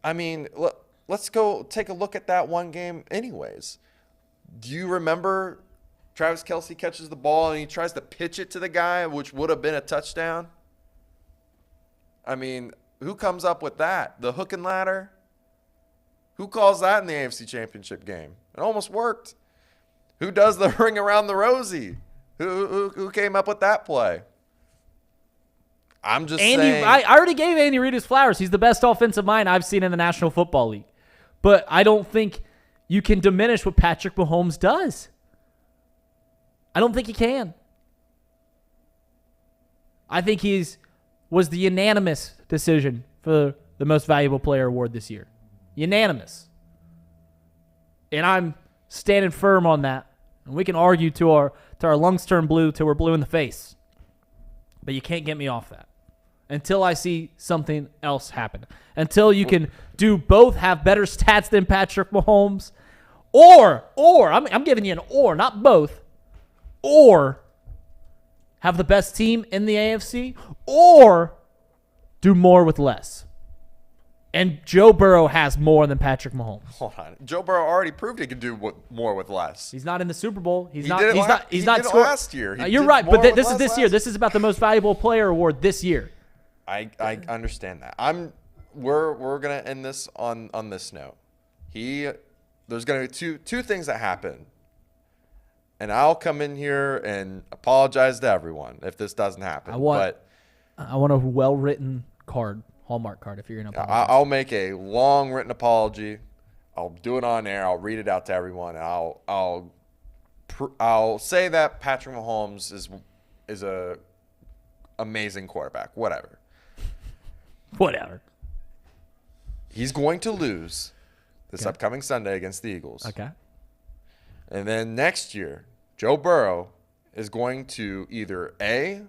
let's go take a look at that one game anyways. Do you remember Travis Kelce catches the ball and he tries to pitch it to the guy, which would have been a touchdown? I mean, who comes up with that? The hook and ladder? Who calls that in the AFC Championship game? It almost worked. Who does the ring around the rosy? Who came up with that play? I'm just saying. I already gave Andy Reid his flowers. He's the best offensive mind I've seen in the National Football League. But I don't think you can diminish what Patrick Mahomes does. I don't think you can. I think was the unanimous decision for the most valuable player award this year. Unanimous. And I'm standing firm on that. And we can argue to our lungs turn blue till we're blue in the face. But you can't get me off that until I see something else happen. Until you can do both, have better stats than Patrick Mahomes, or I'm giving you an or, not both, or have the best team in the AFC, or do more with less. And Joe Burrow has more than Patrick Mahomes. Hold on. Joe Burrow already proved he could do more with less. He's not in the Super Bowl. He's He not. did it He's not. He's not did it scoring last year. He You're did right, more but with this is less this year. last- This is about the most valuable player award this year. I understand that. We're gonna end this on this note. There's gonna be two things that happen and I'll come in here and apologize to everyone if this doesn't happen. I want a well-written card, Hallmark card, if you're going to apologize. I'll make a long written apology. I'll do it on air. I'll read it out to everyone. And I'll say that Patrick Mahomes is a amazing quarterback. Whatever. He's going to lose this upcoming Sunday against the Eagles. Okay. And then next year, Joe Burrow is going to either A,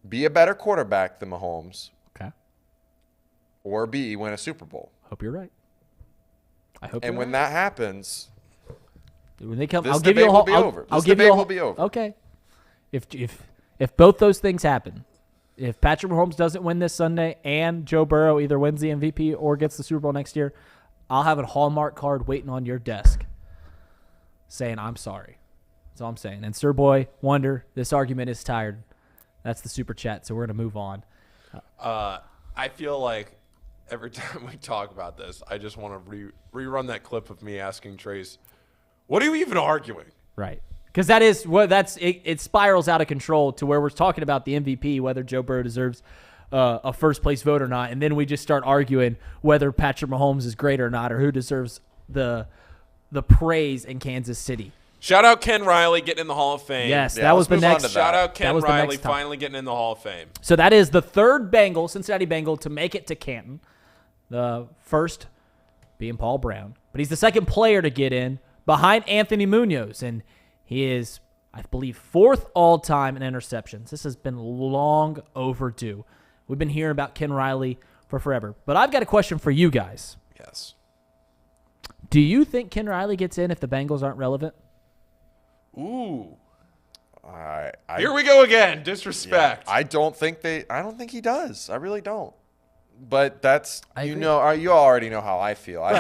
be a better quarterback than Mahomes, Okay. or B, win a Super Bowl. Hope you're right. And when that happens, when they come, this I'll give you a debate will be over. I'll This give you debate a will be over. Okay. If both those things happen, if Patrick Mahomes doesn't win this Sunday and Joe Burrow either wins the MVP or gets the Super Bowl next year, I'll have a Hallmark card waiting on your desk saying I'm sorry. That's all I'm saying. And Sir Boy Wonder, this argument is tired. That's the super chat, so we're going to move on. I feel like every time we talk about this, I just want to rerun that clip of me asking Trace, what are you even arguing? Right. Because that is what it spirals out of control to where we're talking about the MVP, whether Joe Burrow deserves a first place vote or not, and then we just start arguing whether Patrick Mahomes is great or not, or who deserves the praise in Kansas City. Shout out Ken Riley getting in the Hall of Fame. Yes, Yeah, that was let's the move on next. to that. Shout out Ken was the Riley next topic. finally getting in the Hall of Fame. So that is the third Cincinnati Bengal to make it to Canton. The first being Paul Brown, but he's the second player to get in behind Anthony Munoz, and he is, I believe, fourth all-time in interceptions. This has been long overdue. We've been hearing about Ken Riley for forever. But I've got a question for you guys. Yes. Do you think Ken Riley gets in if the Bengals aren't relevant? Ooh. I Here we go again. Disrespect. I don't think he does. I really don't. But that's agree. you already know how I feel. Right.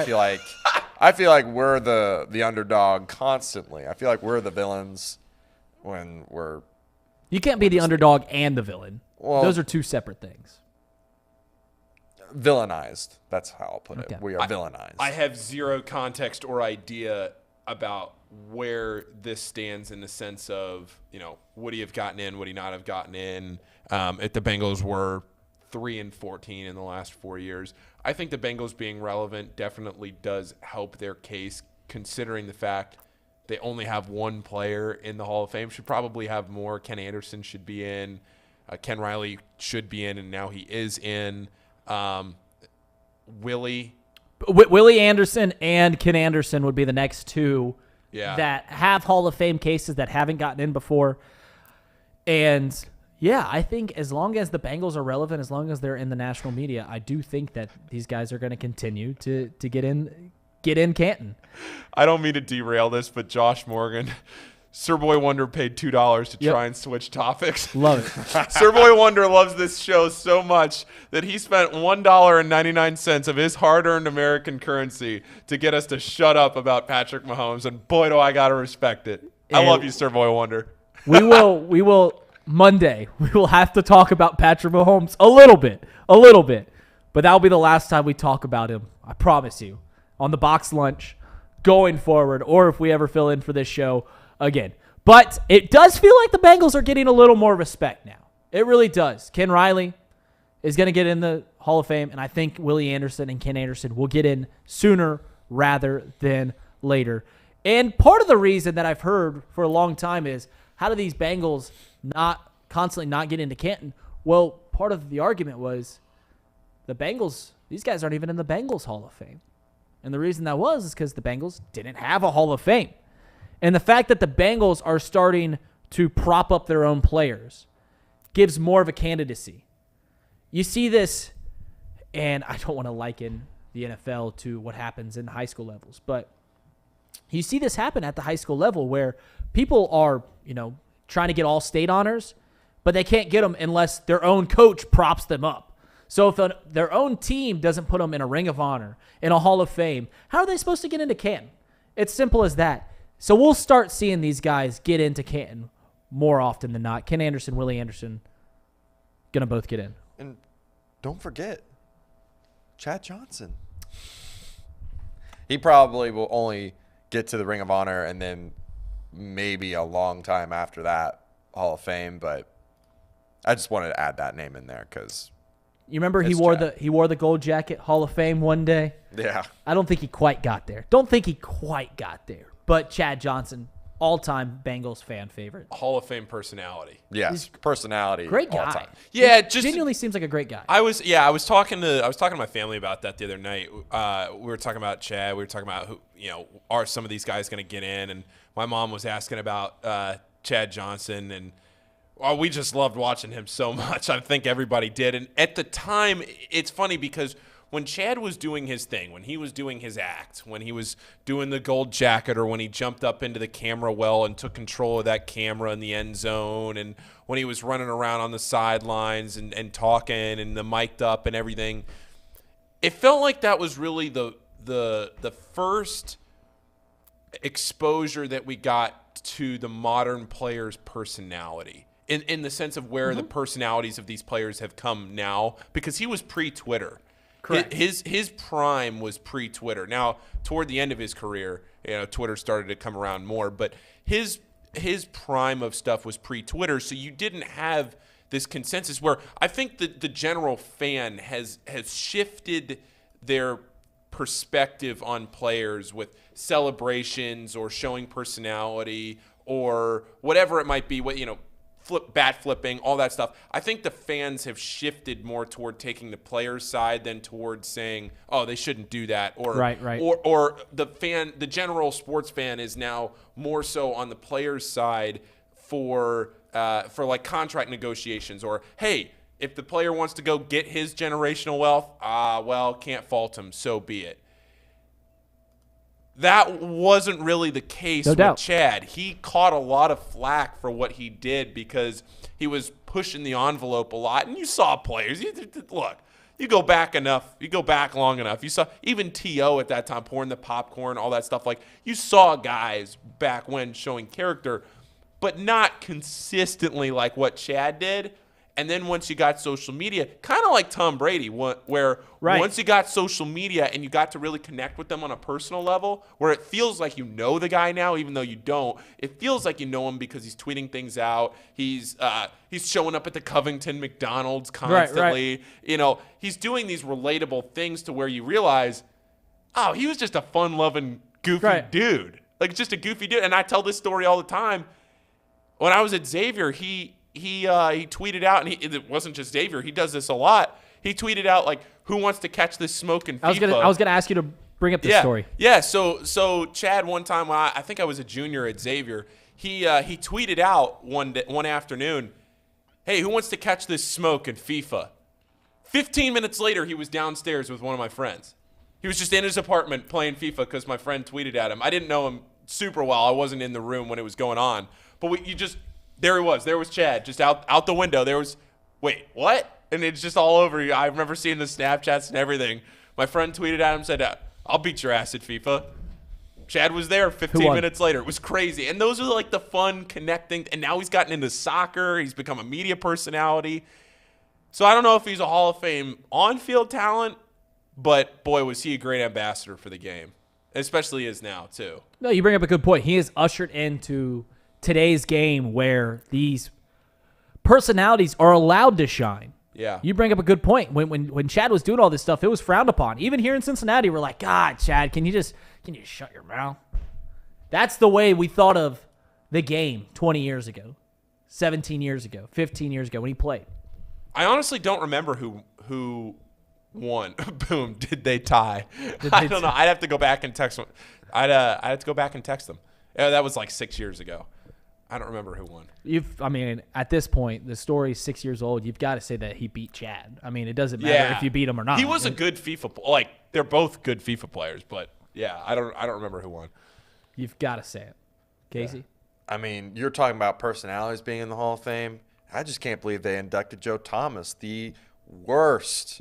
I feel like we're the underdog constantly. I feel like we're the villains when we're You can't be the underdog and the villain. Well- Those are two separate things. villainized. That's how I'll put Okay. it. We are villainized. I have zero context or idea about where this stands in the sense of, would he have gotten in, would he not have gotten in? If the Bengals were 3-14 in the last 4 years, I think the Bengals being relevant definitely does help their case, considering the fact they only have one player in the Hall of Fame. Should probably have more. Ken Anderson should be in. Ken Riley should be in, and now he is in. Willie Anderson and Ken Anderson would be the next two that have Hall of Fame cases that haven't gotten in before. And, yeah, I think as long as the Bengals are relevant, as long as they're in the national media, I do think that these guys are going to continue to get in Canton. I don't mean to derail this, but Josh Morgan, Sir Boy Wonder paid $2 to try and switch topics. Love it. Sir Boy Wonder loves this show so much that he spent $1.99 of his hard-earned American currency to get us to shut up about Patrick Mahomes, and boy, do I gotta respect it. I love you, Sir Boy Wonder. We will Monday. We will have to talk about Patrick Mahomes a little bit, but that'll be the last time we talk about him. I promise you. On the box lunch, going forward, or if we ever fill in for this show again. But it does feel like the Bengals are getting a little more respect now. It really does. Ken Riley is going to get in the Hall of Fame, and I think Willie Anderson and Ken Anderson will get in sooner rather than later. And part of the reason that I've heard for a long time is, how do these Bengals not constantly not get into Canton? Well, part of the argument was the Bengals, these guys aren't even in the Bengals Hall of Fame. And the reason that is because the Bengals didn't have a Hall of Fame. And the fact that the Bengals are starting to prop up their own players gives more of a candidacy. You see this, and I don't want to liken the NFL to what happens in high school levels, but you see this happen at the high school level where people are, trying to get all state honors, but they can't get them unless their own coach props them up. So if their own team doesn't put them in a Ring of Honor, in a Hall of Fame, how are they supposed to get into Canton? It's simple as that. So we'll start seeing these guys get into Canton more often than not. Ken Anderson, Willie Anderson, going to both get in. And don't forget, Chad Johnson. He probably will only get to the Ring of Honor and then maybe a long time after that Hall of Fame, but I just wanted to add that name in there because you remember he wore the gold jacket Hall of Fame one day. Yeah, I don't think he quite got there. But Chad Johnson, all-time Bengals fan favorite. Hall of Fame personality. Yes, personality. Great all guy. time. Yeah, He just genuinely seems like a great guy. I was talking to my family about that the other night. We were talking about Chad. We were talking about who, are some of these guys going to get in? And my mom was asking about Chad Johnson, and we just loved watching him so much. I think everybody did. And at the time, it's funny because when Chad was doing his thing, when he was doing his act, when he was doing the gold jacket, or when he jumped up into the camera well and took control of that camera in the end zone, and when he was running around on the sidelines and talking and the mic'd up and everything, it felt like that was really the first exposure that we got to the modern player's personality. In the sense of where the personalities of these players have come now, because he was pre-Twitter. Correct. His prime was pre-Twitter. Now, toward the end of his career, Twitter started to come around more, but his prime of stuff was pre-Twitter, so you didn't have this consensus where I think the general fan has shifted their perspective on players with celebrations or showing personality or whatever it might be, bat flipping, all that stuff. I think the fans have shifted more toward taking the player's side than towards saying, "Oh, they shouldn't do that," or right. or the general sports fan is now more so on the player's side for like contract negotiations, or hey, if the player wants to go get his generational wealth, can't fault him, so be it. That wasn't really the case with Chad. He caught a lot of flack for what he did because he was pushing the envelope a lot. And you saw players. Look, you go back long enough. You saw even T.O. at that time pouring the popcorn, all that stuff. Like, you saw guys back when showing character, but not consistently like what Chad did. And then once you got social media, kind of like Tom Brady, where once you got social media and you got to really connect with them on a personal level, where it feels like you know the guy now, even though you don't. It feels like you know him because he's tweeting things out. He's showing up at the Covington McDonald's constantly. Right. He's doing these relatable things to where you realize, oh, he was just a fun-loving, goofy dude. Like, just a goofy dude. And I tell this story all the time. When I was at Xavier, he tweeted out, and it wasn't just Xavier. He does this a lot. He tweeted out, like, who wants to catch this smoke in FIFA? I was gonna ask you to bring up this story. Yeah. So Chad, one time when I think I was a junior at Xavier, he tweeted out one afternoon, hey, who wants to catch this smoke in FIFA? 15 minutes later, he was downstairs with one of my friends. He was just in his apartment playing FIFA because my friend tweeted at him. I didn't know him super well. I wasn't in the room when it was going on. But there he was. There was Chad, just out the window. There was, wait, what? And it's just all over. I remember seeing the Snapchats and everything. My friend tweeted at him, said, I'll beat your ass at FIFA. Chad was there 15 minutes later. It was crazy. And those are like the fun connecting. And now he's gotten into soccer. He's become a media personality. So I don't know if he's a Hall of Fame on-field talent, but boy, was he a great ambassador for the game. Especially is now, too. No, you bring up a good point. He is ushered into today's game where these personalities are allowed to shine. Yeah. You bring up a good point. When Chad was doing all this stuff, it was frowned upon. Even here in Cincinnati, we're like, God, Chad, can you just shut your mouth? That's the way we thought of the game 20 years ago, 17 years ago, 15 years ago when he played. I honestly don't remember who won. Boom, did they tie? I don't know. I'd have to go back and text them. I'd have to go back and text them. Yeah, that was like 6 years ago. I don't remember who won. At this point, the story's 6 years old. You've got to say that he beat Chad. I mean, it doesn't matter if you beat him or not. He was a good FIFA. Like, they're both good FIFA players, but yeah, I don't remember who won. You've got to say it, Casey. Yeah. I mean, you're talking about personalities being in the Hall of Fame. I just can't believe they inducted Joe Thomas, the worst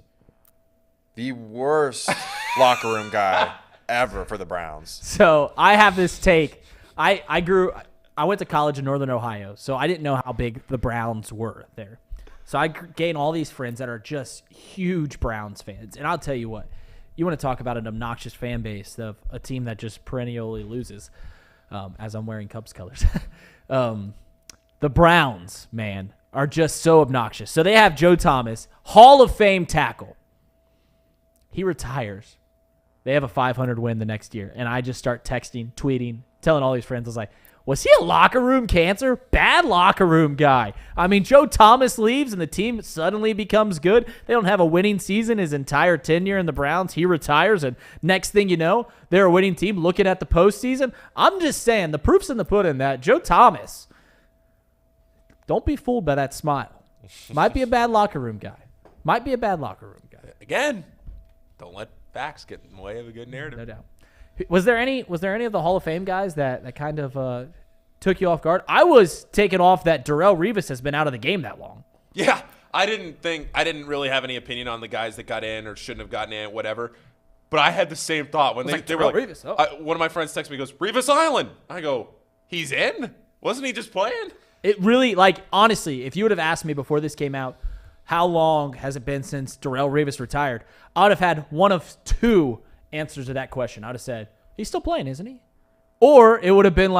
locker room guy ever for the Browns. So I have this take. I went to college in Northern Ohio, so I didn't know how big the Browns were there. So I gained all these friends that are just huge Browns fans. And I'll tell you what, you want to talk about an obnoxious fan base of a team that just perennially loses. as I'm wearing Cubs colors. The Browns, man, are just so obnoxious. So they have Joe Thomas, Hall of Fame tackle. He retires. They have a 500 win the next year. And I just start texting, tweeting, telling all these friends, I was like, was he a locker room cancer? Bad locker room guy. I mean, Joe Thomas leaves and the team suddenly becomes good. They don't have a winning season his entire tenure in the Browns. He retires, and next thing you know, they're a winning team looking at the postseason. I'm just saying, the proof's in the pudding that Joe Thomas, don't be fooled by that smile. Might be a bad locker room guy. Again, don't let facts get in the way of a good narrative. No doubt. Was there any of the Hall of Fame guys that kind of took you off guard? I was taken off that Darrelle Revis has been out of the game that long. Yeah, I didn't really have any opinion on the guys that got in or shouldn't have gotten in, whatever. But I had the same thought when they were like, Revis, oh. One of my friends texted me, goes, Revis Island. I go, he's in? Wasn't he just playing? It really, honestly, if you would have asked me before this came out, how long has it been since Darrelle Revis retired, I would have had one of two answers to that question. I would have said, he's still playing, isn't he? Or it would have been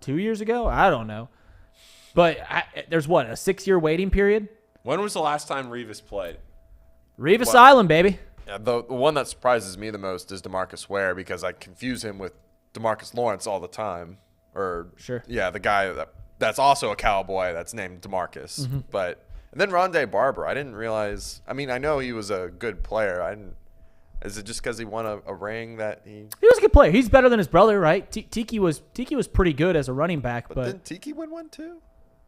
2 years ago? I don't know. But there's a 6-year waiting period? When was the last time Revis played? Revis Island, baby. Yeah, the one that surprises me the most is DeMarcus Ware, because I confuse him with DeMarcus Lawrence all the time. Or Sure. Yeah, the guy that's also a Cowboy that's named DeMarcus. Mm-hmm. And then Rondé Barber, I didn't realize. I mean, I know he was a good player. Is it just because he won a ring that he? He was a good player. He's better than his brother, right? Tiki was pretty good as a running back, but didn't Tiki win one too?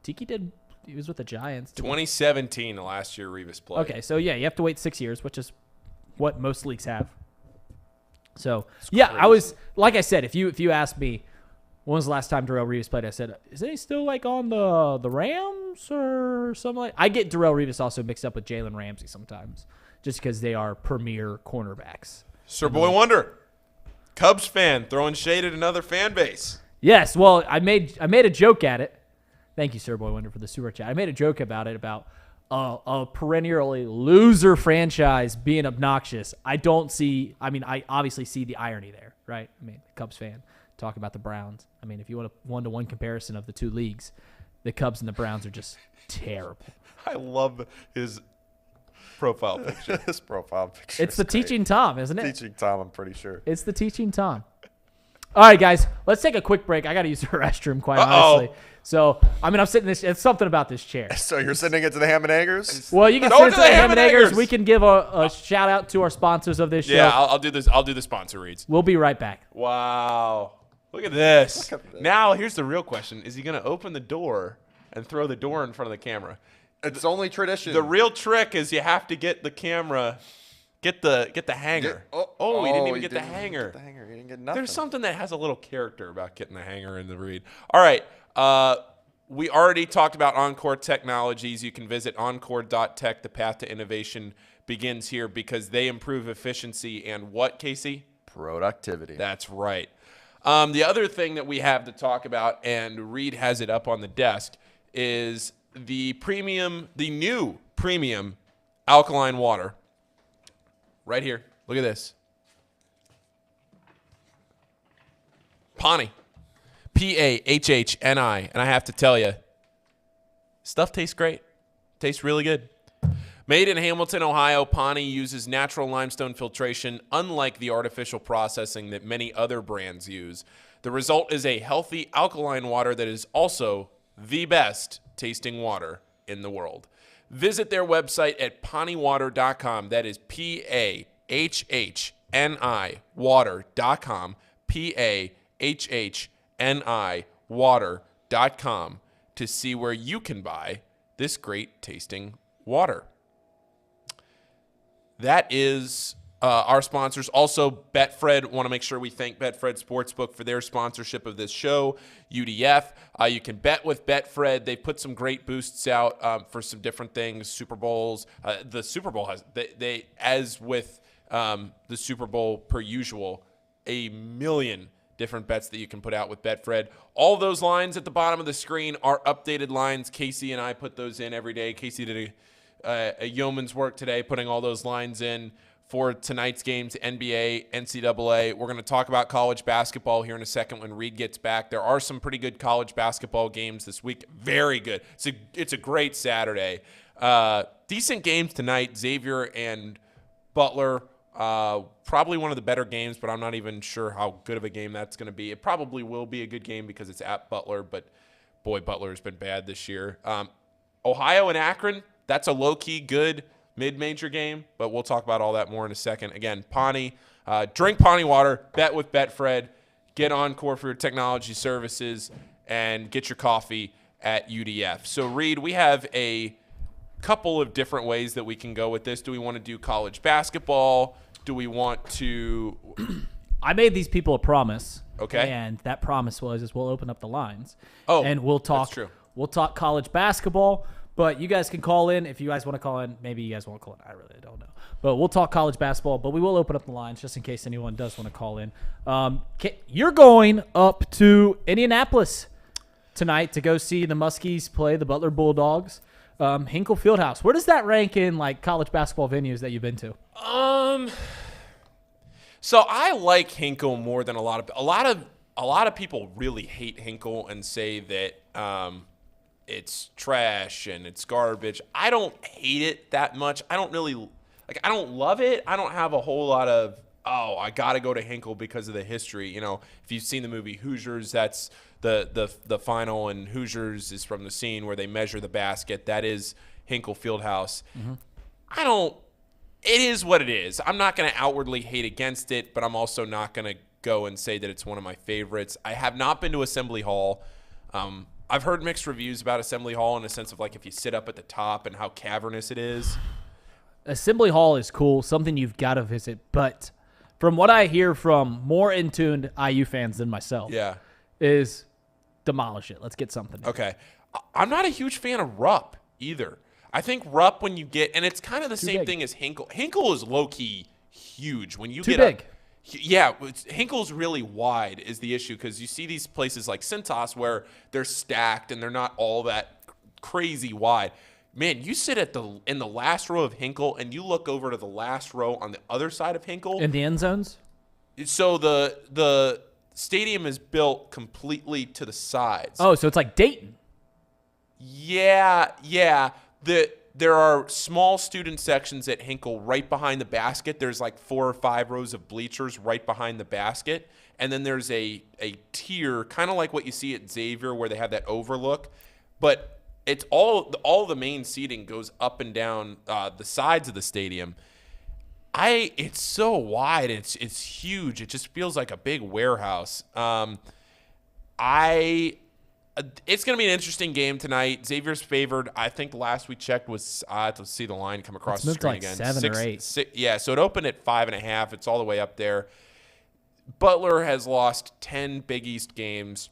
Tiki did. He was with the Giants. 2017, the last year Revis played. Okay, so yeah, you have to wait 6 years, which is what most leagues have. So yeah, I was like I said, if you asked me when was the last time Darrelle Revis played, I said, is he still on the Rams or something? I get Darrelle Revis also mixed up with Jalen Ramsey sometimes, just because they are premier cornerbacks. Sir Boy Wonder, Cubs fan, throwing shade at another fan base. Yes, well, I made a joke at it. Thank you, Sir Boy Wonder, for the super chat. I made a joke about it, about a perennially loser franchise being obnoxious. I obviously see the irony there, right? I mean, Cubs fan, talk about the Browns. I mean, if you want a one-to-one comparison of the two leagues, the Cubs and the Browns are just terrible. I love his profile picture. His profile picture. It's the great. Teaching Tom, isn't it? Teaching Tom, I'm pretty sure. It's the Teaching Tom. All right, guys, let's take a quick break. I got to use the restroom, quite honestly. So, I'm sitting this. It's something about this chair. So you're sending it to the Ham and Eggers? Well, you can send it to the Ham and Eggers. We can give a shout out to our sponsors of this show. Yeah, I'll do this. I'll do the sponsor reads. We'll be right back. Wow. Look at this. Now, here's the real question. Is he going to open the door and throw the door in front of the camera? It's only tradition. The real trick is you have to get the camera, get the hanger. He didn't even get the hanger. He didn't get nothing. There's something that has a little character about getting the hanger in the read. All right. We already talked about Encore Technologies. You can visit encore.tech. The path to innovation begins here because they improve efficiency and what, Casey? Productivity. That's right. The other thing that we have to talk about, and Reed has it up on the desk, is the new premium alkaline water. Right here. Look at this. Pani. P-A-H-H-N-I. And I have to tell you, stuff tastes great. Tastes really good. Made in Hamilton, Ohio, Pani uses natural limestone filtration, unlike the artificial processing that many other brands use. The result is a healthy alkaline water that is also the best tasting water in the world. Visit their website at paniwater.com. That is P-A-H-H-N-I water.com. P-A-H-H-N-I water.com to see where you can buy this great tasting water. That is our sponsors. Also, Betfred. Want to make sure we thank Betfred Sportsbook for their sponsorship of this show. UDF. You can bet with Betfred. They've put some great boosts out for some different things. Super Bowls. The Super Bowl has, they as with the Super Bowl per usual, a million different bets that you can put out with Betfred. All those lines at the bottom of the screen are updated lines. Casey and I put those in every day. Casey did a yeoman's work today, putting all those lines in for tonight's games, NBA, NCAA. We're going to talk about college basketball here in a second when Reed gets back. There are some pretty good college basketball games this week. Very good. It's a great Saturday. Decent games tonight. Xavier and Butler. Probably one of the better games, but I'm not even sure how good of a game that's going to be. It probably will be a good game because it's at Butler, but boy, Butler has been bad this year. Ohio and Akron, that's a low-key good mid-major game, but we'll talk about all that more in a second. Again, Pawnee, drink Pawnee water, bet with Betfred, get Encore for your technology services, and get your coffee at UDF. So, Reed, we have a couple of different ways that we can go with this. Do we want to do college basketball? Do we want to I made these people a promise. Okay. And that promise is we'll open up the lines. Oh, and we'll talk. that's true. We'll talk college basketball, but you guys can call in if you guys want to call in. Maybe you guys won't call in. I really don't know. But we'll talk college basketball, but we will open up the lines just in case anyone does want to call in. You're going up to Indianapolis tonight to go see the Muskies play the Butler Bulldogs. Hinkle Fieldhouse. Where does that rank in like college basketball venues that you've been to? So I like Hinkle more than a lot of people really hate Hinkle and say that it's trash and it's garbage. I don't hate it that much. I don't love it. I don't have a whole lot of I got to go to Hinkle because of the history. You know, if you've seen the movie Hoosiers, that's the final, and Hoosiers is from the scene where they measure the basket. That is Hinkle Fieldhouse. Mm-hmm. It is what it is. I'm not going to outwardly hate against it, but I'm also not going to go and say that it's one of my favorites. I have not been to Assembly Hall. I've heard mixed reviews about Assembly Hall in the sense of like if you sit up at the top and how cavernous it is. Assembly Hall is cool, something you've got to visit. But from what I hear from more in-tuned IU fans than myself, is demolish it. Let's get something. Okay. I'm not a huge fan of Rupp either. I think Rupp, when you get, and it's kind of the same thing as Hinkle. Hinkle is low-key huge. When you Too get big. Yeah, Hinkle's really wide is the issue because you see these places like Cintas where they're stacked and they're not all that crazy wide. Man, you sit in the last row of Hinkle and you look over to the last row on the other side of Hinkle. In the end zones? So the stadium is built completely to the sides. Oh, so it's like Dayton. Yeah. There are small student sections at Hinkle right behind the basket. There's like 4 or 5 rows of bleachers right behind the basket. And then there's a tier, kind of like what you see at Xavier where they have that overlook. But it's all the main seating goes up and down the sides of the stadium. It's so wide. It's huge. It just feels like a big warehouse. It's going to be an interesting game tonight. Xavier's favored. I think last we checked was let's see the line come across the screen again. 7 or 8. So it opened at 5.5. It's all the way up there. Butler has lost 10 Big East games.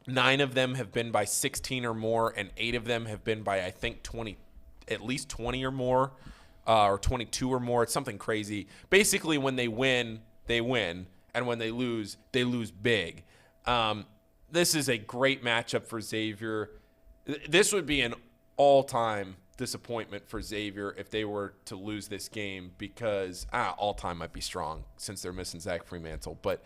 9 of them have been by 16 or more, and 8 of them have been by I think 20, at least 20 or more, or 22 or more. It's something crazy. Basically, when they win, and when they lose big. This is a great matchup for Xavier. This would be an all-time disappointment for Xavier if they were to lose this game because all-time might be strong since they're missing Zach Fremantle. But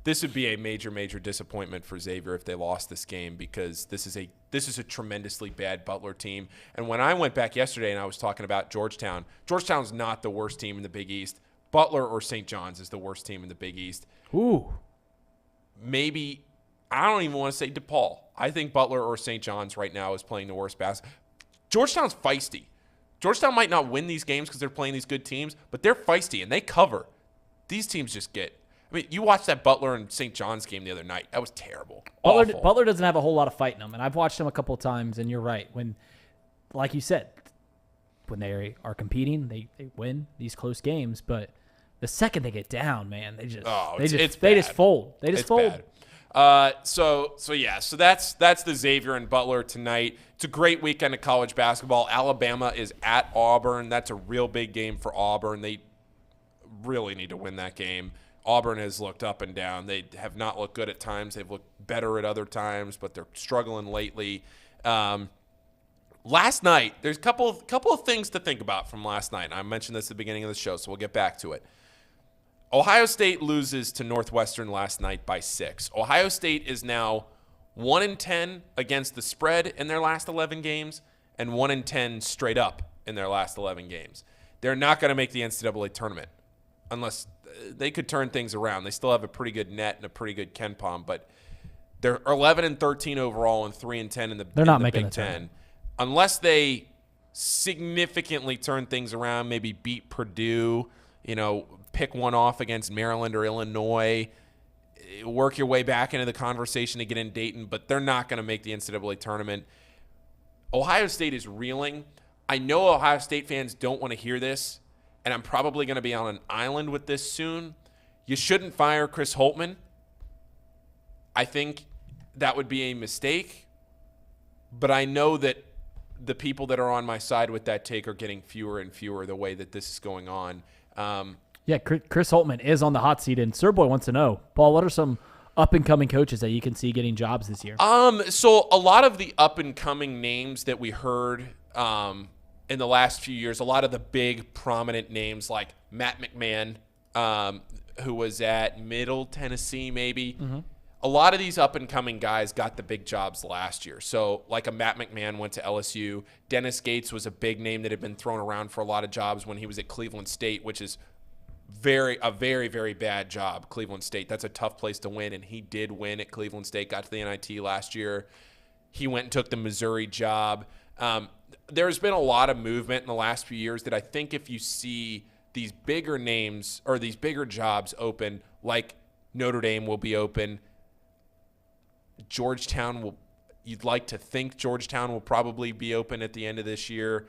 this would be a major, major disappointment for Xavier if they lost this game because this is a tremendously bad Butler team. And when I went back yesterday and I was talking about Georgetown's not the worst team in the Big East. Butler or St. John's is the worst team in the Big East. Ooh. Maybe – I don't even want to say DePaul. I think Butler or St. John's right now is playing the worst basketball. Georgetown's feisty. Georgetown might not win these games because they're playing these good teams, but they're feisty and they cover. These teams just get – I mean, you watched that Butler and St. John's game the other night. That was terrible. Butler doesn't have a whole lot of fight in them, and I've watched them a couple of times, and you're right. When, like you said, when they are competing, they win these close games, but the second they get down, man, they just fold. They just fold. Bad. So that's the Xavier and Butler tonight. It's a great weekend of college basketball. Alabama is at Auburn. That's a real big game for Auburn. They really need to win that game. Auburn has looked up and down. They have not looked good at times. They've looked better at other times, but they're struggling lately. last night, there's a couple of things to think about from last night. I mentioned this at the beginning of the show, so we'll get back to it. Ohio State loses to Northwestern last night by 6. Ohio State is now 1-10 against the spread in their last 11 games and 1-10 straight up in their last 11 games. They're not going to make the NCAA tournament unless they could turn things around. They still have a pretty good net and a pretty good KenPom, but they're 11-13 overall and 3-10 in the Big Ten. Unless they significantly turn things around, maybe beat Purdue, pick one off against Maryland or Illinois, work your way back into the conversation to get in Dayton, but they're not going to make the NCAA tournament. Ohio State is reeling. I know Ohio State fans don't want to hear this, and I'm probably going to be on an island with this soon. You shouldn't fire Chris Holtmann. I think that would be a mistake, but I know that the people that are on my side with that take are getting fewer and fewer the way that this is going on. Chris Holtmann is on the hot seat, and Sir Boy wants to know, Paul, what are some up-and-coming coaches that you can see getting jobs this year? So a lot of the up-and-coming names that we heard in the last few years, a lot of the big prominent names like Matt McMahon, who was at Middle Tennessee maybe. Mm-hmm. A lot of these up-and-coming guys got the big jobs last year. So like a Matt McMahon went to LSU. Dennis Gates was a big name that had been thrown around for a lot of jobs when he was at Cleveland State, which is a very, very bad job, Cleveland State. That's a tough place to win, and he did win at Cleveland State, got to the NIT last year. He went and took the Missouri job. There's been a lot of movement in the last few years that I think if you see these bigger names or these bigger jobs open, like Notre Dame will be open, you'd like to think Georgetown will probably be open at the end of this year.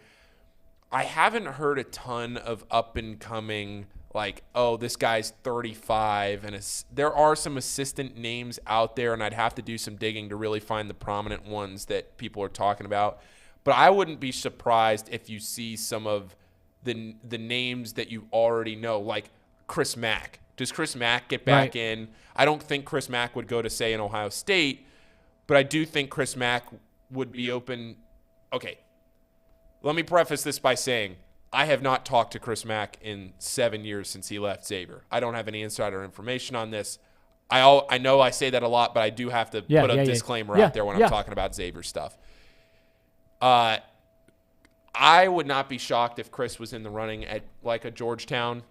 I haven't heard a ton of up-and-coming, like, oh, this guy's 35. And there are some assistant names out there, and I'd have to do some digging to really find the prominent ones that people are talking about. But I wouldn't be surprised if you see some of the names that you already know, like Chris Mack. Does Chris Mack get back in? I don't think Chris Mack would go to, say, an Ohio State, but I do think Chris Mack would be open. Okay, let me preface this by saying I have not talked to Chris Mack in 7 years since he left Xavier. I don't have any insider information on this. I know I say that a lot, but I do have to put a disclaimer out there when I'm talking about Xavier stuff. I would not be shocked if Chris was in the running at like a Georgetown.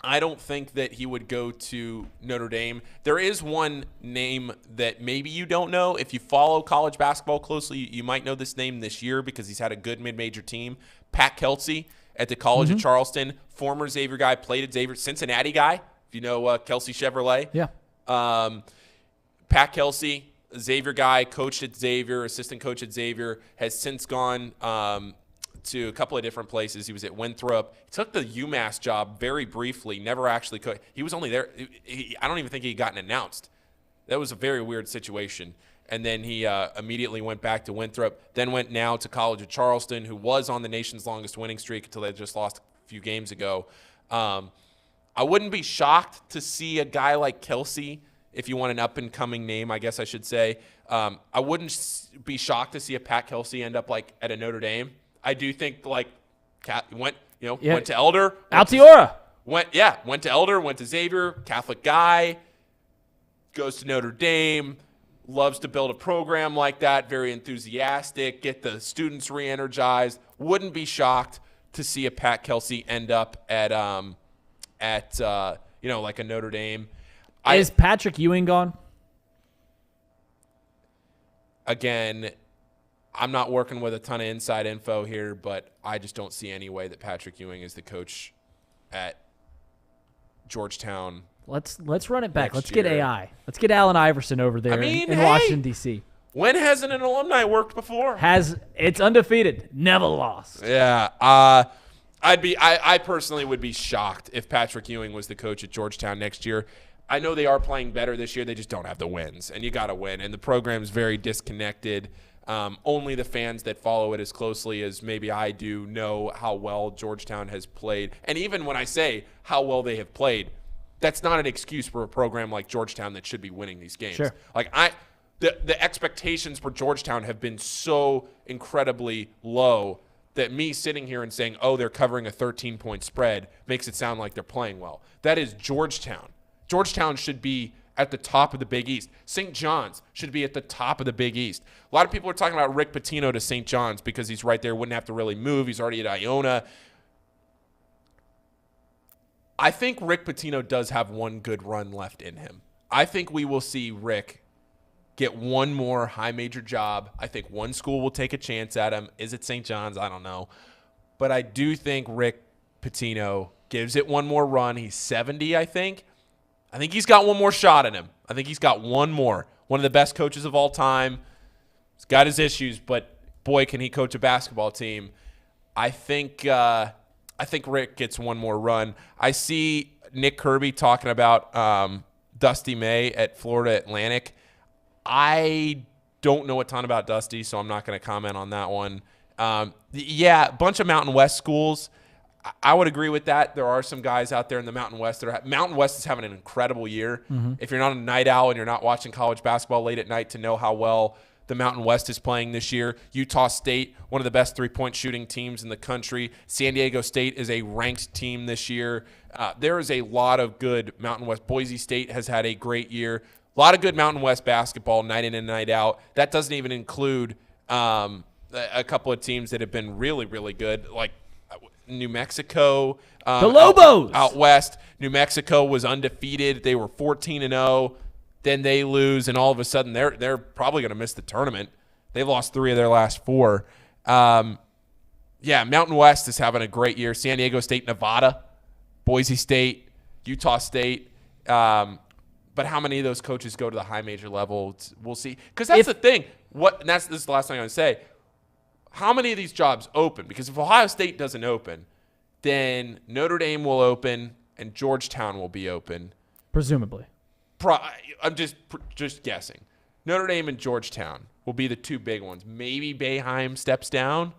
I don't think that he would go to Notre Dame. There is one name that maybe you don't know. If you follow college basketball closely, you might know this name this year because he's had a good mid-major team. Pat Kelsey at the College of Charleston, former Xavier guy, played at Xavier, Cincinnati guy, if you know Kelsey Chevrolet. Yeah. Pat Kelsey, Xavier guy, coached at Xavier, assistant coach at Xavier, has since gone to a couple of different places. He was at Winthrop. He took the UMass job very briefly, never actually coached. He was only there. I don't even think he had gotten announced. That was a very weird situation. And then he immediately went back to Winthrop, then went now to College of Charleston, who was on the nation's longest winning streak until they just lost a few games ago. I wouldn't be shocked to see a guy like Kelsey, if you want an up-and-coming name, I guess I should say. I wouldn't be shocked to see a Pat Kelsey end up like at a Notre Dame. I do think went to Elder. Altiora. Went to Elder, went to Xavier, Catholic guy, goes to Notre Dame, loves to build a program like that, very enthusiastic, get the students re-energized. Wouldn't be shocked to see a Pat Kelsey end up at like a Notre Dame. Is Patrick Ewing gone? Again, I'm not working with a ton of inside info here, but I just don't see any way that Patrick Ewing is the coach at Georgetown. Let's run it back. Let's get AI. Let's get Allen Iverson over there in Washington, D.C. When hasn't an alumni worked before? It's undefeated, never lost. Yeah. I personally would be shocked if Patrick Ewing was the coach at Georgetown next year. I know they are playing better this year. They just don't have the wins, and you got to win. And the program's very disconnected. Only the fans that follow it as closely as maybe I do know how well Georgetown has played. And even when I say how well they have played, that's not an excuse for a program like Georgetown that should be winning these games. Sure. the expectations for Georgetown have been so incredibly low that me sitting here and saying, oh, they're covering a 13-point spread makes it sound like they're playing well. That is Georgetown. Georgetown should be at the top of the Big East. St. John's should be at the top of the Big East. A lot of people are talking about Rick Pitino to St. John's because he's right there, wouldn't have to really move. He's already at Iona. I think Rick Pitino does have one good run left in him. I think we will see Rick get one more high major job. I think one school will take a chance at him. Is it St. John's? I don't know. But I do think Rick Pitino gives it one more run. He's 70, I think. I think he's got one more shot in him. I think he's got one more. One of the best coaches of all time. He's got his issues, but boy, can he coach a basketball team. I think Rick gets one more run. I see Nick Kirby talking about Dusty May at Florida Atlantic. I don't know a ton about Dusty, so I'm not going to comment on that one. Yeah, a bunch of Mountain West schools. I would agree with that. There are some guys out there in the Mountain West that are Mountain West is having an incredible year. Mm-hmm. If you're not a night owl and you're not watching college basketball late at night to know how well the Mountain West is playing this year, Utah State, one of the best three-point shooting teams in the country. San Diego State is a ranked team this year. There is a lot of good Mountain West. Boise State has had a great year. A lot of good Mountain West basketball night in and night out. That doesn't even include a couple of teams that have been really, really good, like New Mexico. The Lobos! Out west. New Mexico was undefeated. They were 14-0. Then they lose, and all of a sudden they're probably going to miss the tournament. They lost 3 of their last 4. Yeah, Mountain West is having a great year. San Diego State, Nevada, Boise State, Utah State. But how many of those coaches go to the high major level? We'll see. Because that's the thing. This is the last thing I'm going to say. How many of these jobs open? Because if Ohio State doesn't open, then Notre Dame will open and Georgetown will be open. Presumably. I'm just guessing. Notre Dame and Georgetown will be the 2 big ones. Maybe Boeheim steps down,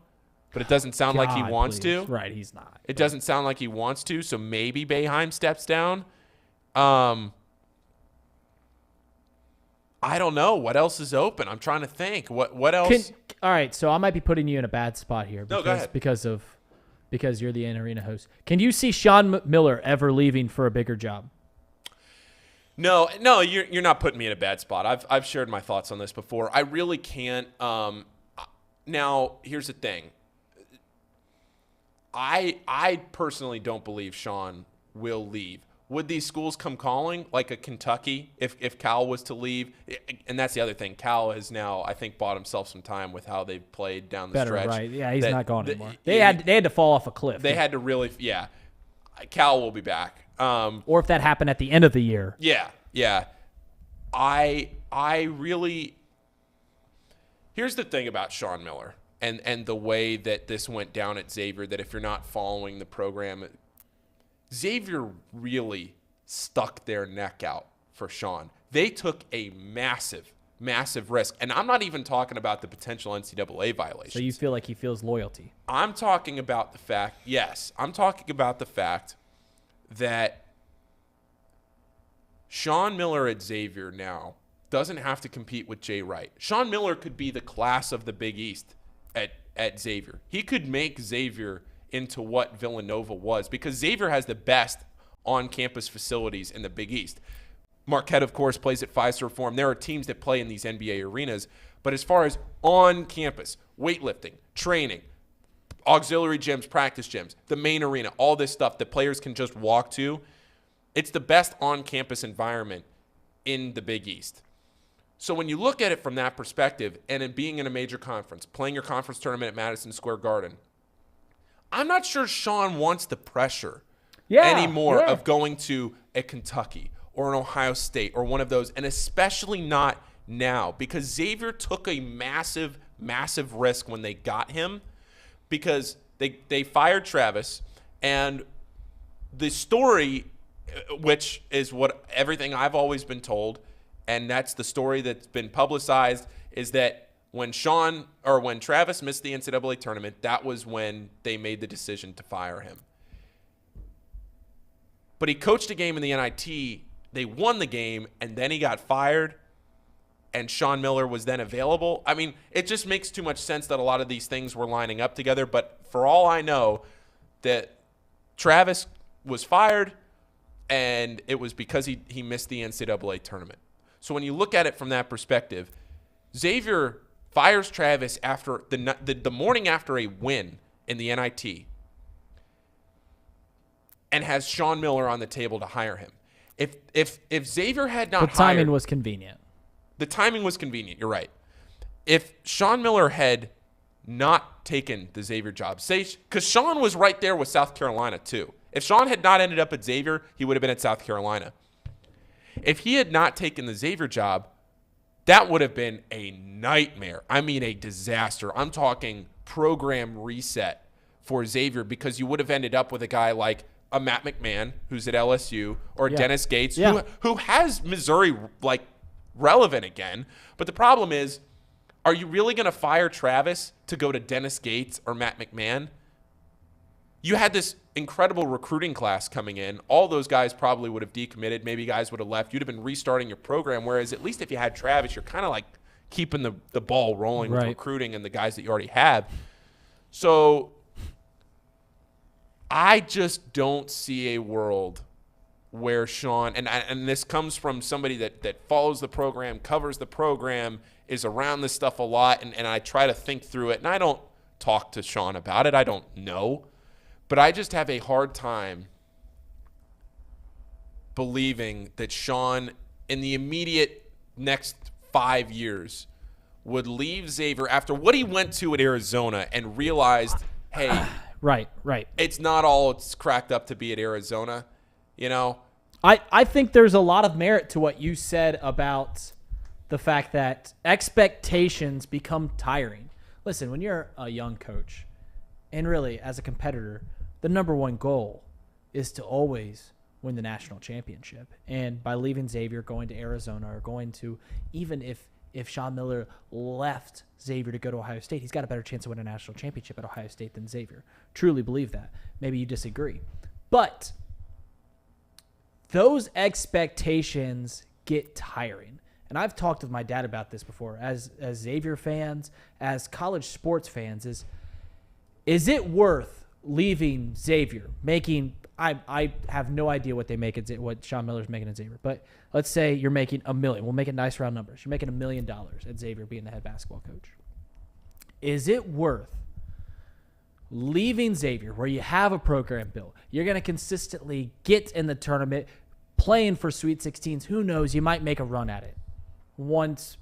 but it doesn't sound like he wants to. Right, he's not. It doesn't sound like he wants to, so maybe Boeheim steps down. I don't know. What else is open? I'm trying to think. What else? All right, so I might be putting you in a bad spot here. No, go ahead. Because you're the in-arena host. Can you see Sean Miller ever leaving for a bigger job? No, you're not putting me in a bad spot. I've shared my thoughts on this before. I really can't. Now, here's the thing. I personally don't believe Sean will leave. Would these schools come calling, like a Kentucky, if Cal was to leave? And that's the other thing. Cal has now, I think, bought himself some time with how they've played down the stretch. Right? Yeah, he's not going anymore. They had to fall off a cliff. They had to really, yeah. Cal will be back. Or if that happened at the end of the year. Yeah. I really. Here's the thing about Sean Miller and the way that this went down at Xavier. That if you're not following the program. Xavier really stuck their neck out for Sean. They took a massive, massive risk. And I'm not even talking about the potential NCAA violations. So you feel like he feels loyalty? I'm talking about the fact, that Sean Miller at Xavier now doesn't have to compete with Jay Wright. Sean Miller could be the class of the Big East at Xavier. He could make Xavier into what Villanova was, because Xavier has the best on-campus facilities in the Big East. Marquette, of course, plays at Fiserv Forum. There are teams that play in these NBA arenas, but as far as on-campus, weightlifting, training, auxiliary gyms, practice gyms, the main arena, all this stuff that players can just walk to, it's the best on-campus environment in the Big East. So when you look at it from that perspective, and in being in a major conference, playing your conference tournament at Madison Square Garden, I'm not sure Sean wants the pressure anymore of going to a Kentucky or an Ohio State or one of those, and especially not now, because Xavier took a massive, massive risk when they got him, because they fired Travis, and the story, which is what everything I've always been told, and that's the story that's been publicized, is that when Travis missed the NCAA tournament, that was when they made the decision to fire him. But he coached a game in the NIT, they won the game, and then he got fired. and Sean Miller was then available. I mean, it just makes too much sense that a lot of these things were lining up together. But for all I know, that Travis was fired, and it was because he missed the NCAA tournament. So when you look at it from that perspective, Xavier fires Travis after the morning after a win in the NIT and has Sean Miller on the table to hire him. If Xavier had not The timing was convenient. The timing was convenient. You're right. If Sean Miller had not taken the Xavier job, say, because Sean was right there with South Carolina too. If Sean had not ended up at Xavier, he would have been at South Carolina. If he had not taken the Xavier job, that would have been a nightmare. I mean, a disaster. I'm talking program reset for Xavier, because you would have ended up with a guy like a Matt McMahon, who's at LSU, or Dennis Gates, who has Missouri like relevant again. But the problem is, are you really going to fire Travis to go to Dennis Gates or Matt McMahon? You had this incredible recruiting class coming in. All those guys probably would have decommitted. Maybe guys would have left. You'd have been restarting your program, whereas at least if you had Travis, you're kind of like keeping the ball rolling with recruiting and the guys that you already have. So I just don't see a world where Sean, and this comes from somebody that follows the program, covers the program, is around this stuff a lot, and I try to think through it, and I don't talk to Sean about it. I don't know. But I just have a hard time believing that Sean, in the immediate next 5 years, would leave Xavier after what he went to at Arizona and realized, hey, right. it's not all it's cracked up to be at Arizona, you know? I think there's a lot of merit to what you said about the fact that expectations become tiring. Listen, when you're a young coach, and really as a competitor, the number one goal is to always win the national championship. And by leaving Xavier, going to Arizona, or going to, even if Sean Miller left Xavier to go to Ohio State, he's got a better chance to win a national championship at Ohio State than Xavier. Truly believe that. Maybe you disagree. But those expectations get tiring. And I've talked with my dad about this before, as Xavier fans, as college sports fans, is it worth leaving Xavier, making, I have no idea what they make it, what Sean Miller's making at Xavier, but let's say you're making $1 million. We'll make it nice round numbers. You're making $1 million at Xavier being the head basketball coach. Is it worth leaving Xavier, where you have a program built? You're going to consistently get in the tournament, playing for Sweet 16s. Who knows? You might make a run at it once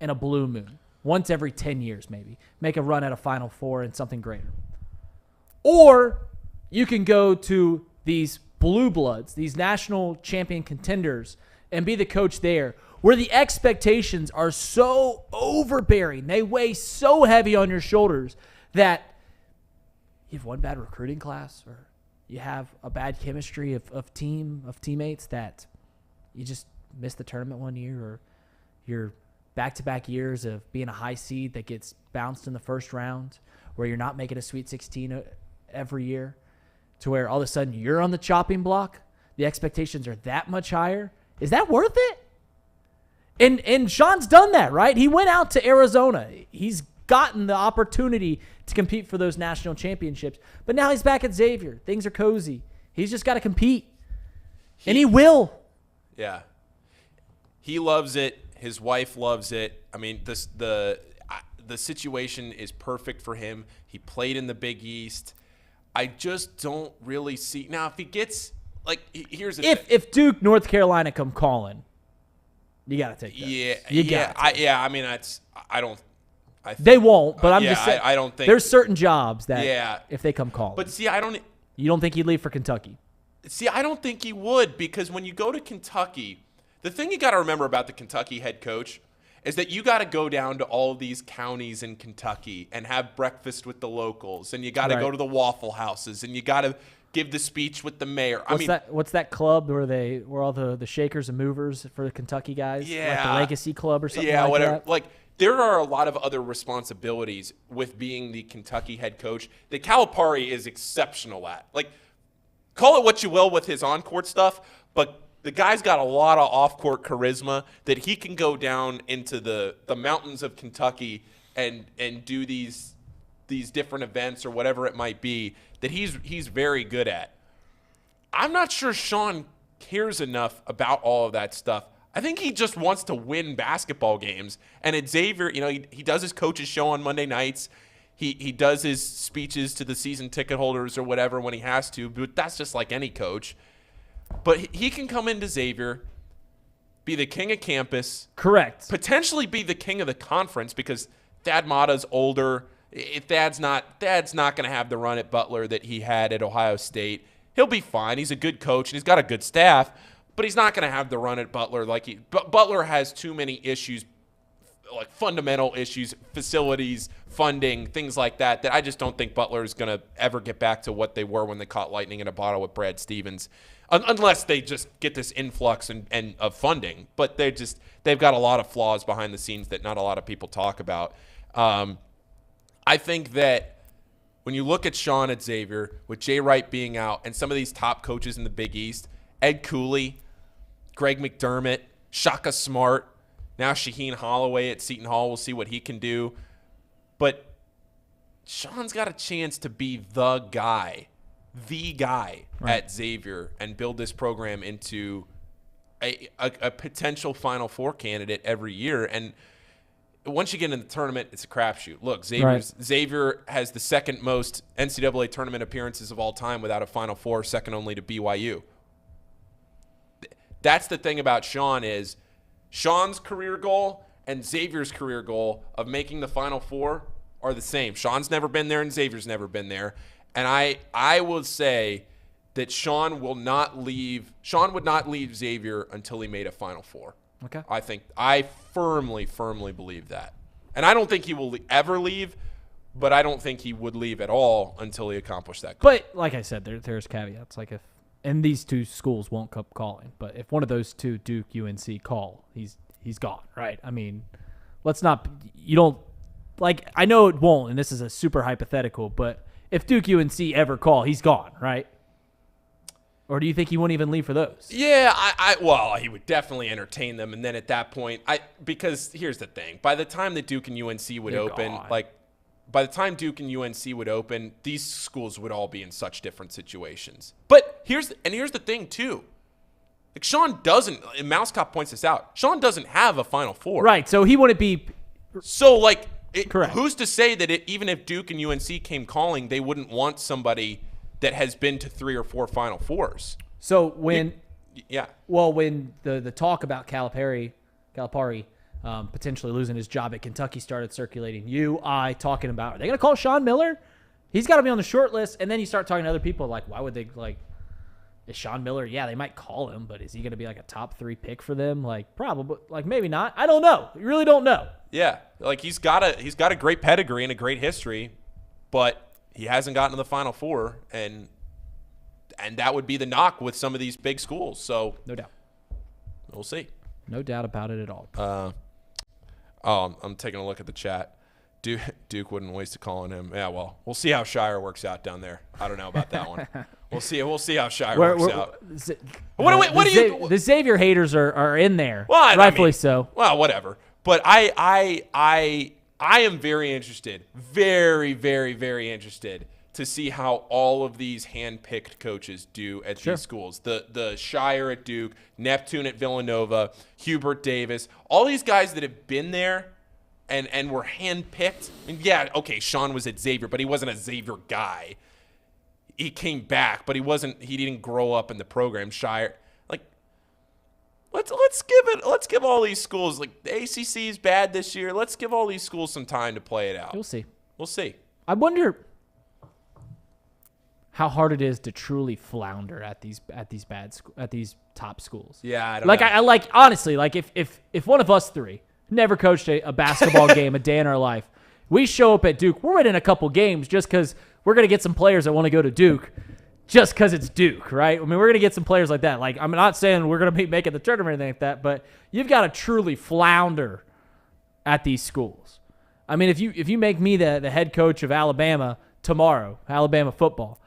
in a blue moon, once every 10 years maybe. Make a run at a Final Four and something greater. Or you can go to these blue bloods, these national champion contenders, and be the coach there, where the expectations are so overbearing, they weigh so heavy on your shoulders that you have one bad recruiting class, or you have a bad chemistry of teammates, that you just miss the tournament one year, or your back-to-back years of being a high seed that gets bounced in the first round, where you're not making a Sweet 16 every year, to where all of a sudden you're on the chopping block. The expectations are that much higher. Is that worth it? And Sean's done that, right? He went out to Arizona. He's gotten the opportunity to compete for those national championships. But now he's back at Xavier. Things are cozy. He's just got to compete. And he will. Yeah. He loves it. His wife loves it. I mean, the situation is perfect for him. He played in the Big East. I just don't really see. Now, if he gets, like, here's the thing. If Duke, North Carolina come calling, you got to take that. I mean, they won't, but I'm just saying. I don't think. There's certain jobs that if they come calling. But see, you don't think he'd leave for Kentucky? See, I don't think he would, because when you go to Kentucky, the thing you got to remember about the Kentucky head coach is that you got to go down to all these counties in Kentucky and have breakfast with the locals, and you got to go to the Waffle Houses, and you got to give the speech with the mayor. What's that club where all the shakers and movers for the Kentucky guys? Yeah, like the Legacy Club or something. Yeah, like whatever. That? Like, there are a lot of other responsibilities with being the Kentucky head coach that Calipari is exceptional at. Like, call it what you will with his on-court stuff, but The guy's got a lot of off-court charisma that he can go down into the mountains of Kentucky and do these different events or whatever it might be that he's very good at. I'm not sure Sean cares enough about all of that stuff. I think he just wants to win basketball games. And at Xavier, he does his coach's show on Monday nights. He does his speeches to the season ticket holders or whatever when he has to, but that's just like any coach. But he can come into Xavier, be the king of campus. Correct. Potentially be the king of the conference because Thad Matta's older. If Thad's not going to have the run at Butler that he had at Ohio State. He'll be fine. He's a good coach and he's got a good staff, but he's not going to have the run at Butler Butler has too many issues, like fundamental issues, facilities, funding, things like that I just don't think Butler is going to ever get back to what they were when they caught lightning in a bottle with Brad Stevens, unless they just get this influx and of funding. But they've got a lot of flaws behind the scenes that not a lot of people talk about. I think that when you look at Sean at Xavier, with Jay Wright being out, and some of these top coaches in the Big East, Ed Cooley, Greg McDermott, Shaka Smart, now Shaheen Holloway at Seton Hall, we'll see what he can do. But Sean's got a chance to be the guy right at Xavier and build this program into a potential Final Four candidate every year. And once you get in the tournament, it's a crapshoot. Look, Xavier has the second most NCAA tournament appearances of all time without a Final Four, second only to BYU. That's the thing about Sean is Sean's career goal and Xavier's career goal of making the Final Four are the same. Sean's never been there and Xavier's never been there. And I will say that Sean would not leave Xavier until he made a Final Four. Okay. I firmly believe that. And I don't think he will ever leave, but I don't think he would leave at all until he accomplished that goal. But like I said, there's caveats. Like and these two schools won't come calling, but if one of those two, Duke, UNC, call, he's gone, right? I mean, I know it won't, and this is a super hypothetical, but if Duke, UNC ever call, he's gone, right? Or do you think he won't even leave for those? Yeah, well, he would definitely entertain them, and then at that point, because here's the thing: by the time that Duke and UNC would open, these schools would all be in such different situations. But here's the thing too: like Sean doesn't, and Mouse Cop points this out. Sean doesn't have a Final Four, right? So he wouldn't be. So like, correct. Who's to say that even if Duke and UNC came calling, they wouldn't want somebody that has been to 3 or 4 Final Fours? So when the talk about Calipari potentially losing his job at Kentucky started circulating, talking about, are they going to call Sean Miller? He's got to be on the short list. And then you start talking to other people like, why would they, like, is Sean Miller? Yeah, they might call him, but is he going to be like a top 3 pick for them? Like, probably, like maybe not. I don't know. You really don't know. Yeah, like he's got a great pedigree and a great history, but he hasn't gotten to the Final Four, and that would be the knock with some of these big schools. So no doubt, we'll see. No doubt about it at all. I'm taking a look at the chat. Duke wouldn't waste a call on him. Yeah, well, we'll see how Shire works out down there. I don't know about that one. We'll see how Shire works out. The Xavier haters are in there, rightfully so. Well, whatever. But I am very interested, very, very, very interested to see how all of these hand-picked coaches do at these schools. The Shire at Duke, Neptune at Villanova, Hubert Davis, all these guys that have been there and were hand-picked. I mean, yeah, okay, Sean was at Xavier, but he wasn't a Xavier guy. He came back, but he didn't grow up in the program. Shire, like, let's give all these schools, like, the ACC is bad this year. Let's give all these schools some time to play it out. We'll see. I wonder how hard it is to truly flounder at these top schools. Yeah, I don't know. I like, honestly, like if one of us three never coached a basketball game a day in our life, we show up at Duke, we're winning a couple games just because we're going to get some players that want to go to Duke just because it's Duke, right? I mean, we're going to get some players like that. Like, I'm not saying we're going to be making the tournament or anything like that, but you've got to truly flounder at these schools. I mean, if you make me the head coach of Alabama tomorrow, Alabama football,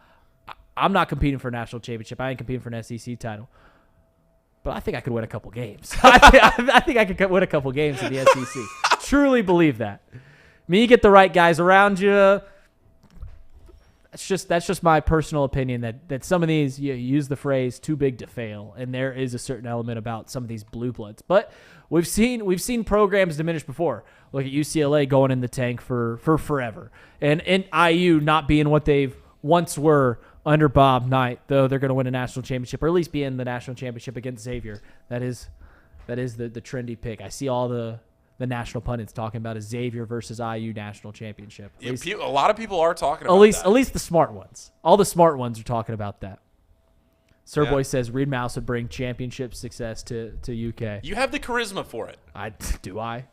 I'm not competing for a national championship. I ain't competing for an SEC title. but I think I could win a couple games. I think I could win a couple games in the SEC. Truly believe that. I mean, you get the right guys around you. That's just my personal opinion that some of these, you use the phrase too big to fail, and there is a certain element about some of these blue bloods. But we've seen programs diminish before. Look at UCLA going in the tank for forever, and IU not being what they've once were under Bob Knight, though they're going to win a national championship, or at least be in the national championship against Xavier. That is the trendy pick. I see all the national pundits talking about a Xavier versus IU national championship. A lot of people are talking about that. At least the smart ones. All the smart ones are talking about that. Sir Boy says Reed Mouse would bring championship success to UK. You have the charisma for it. Do I?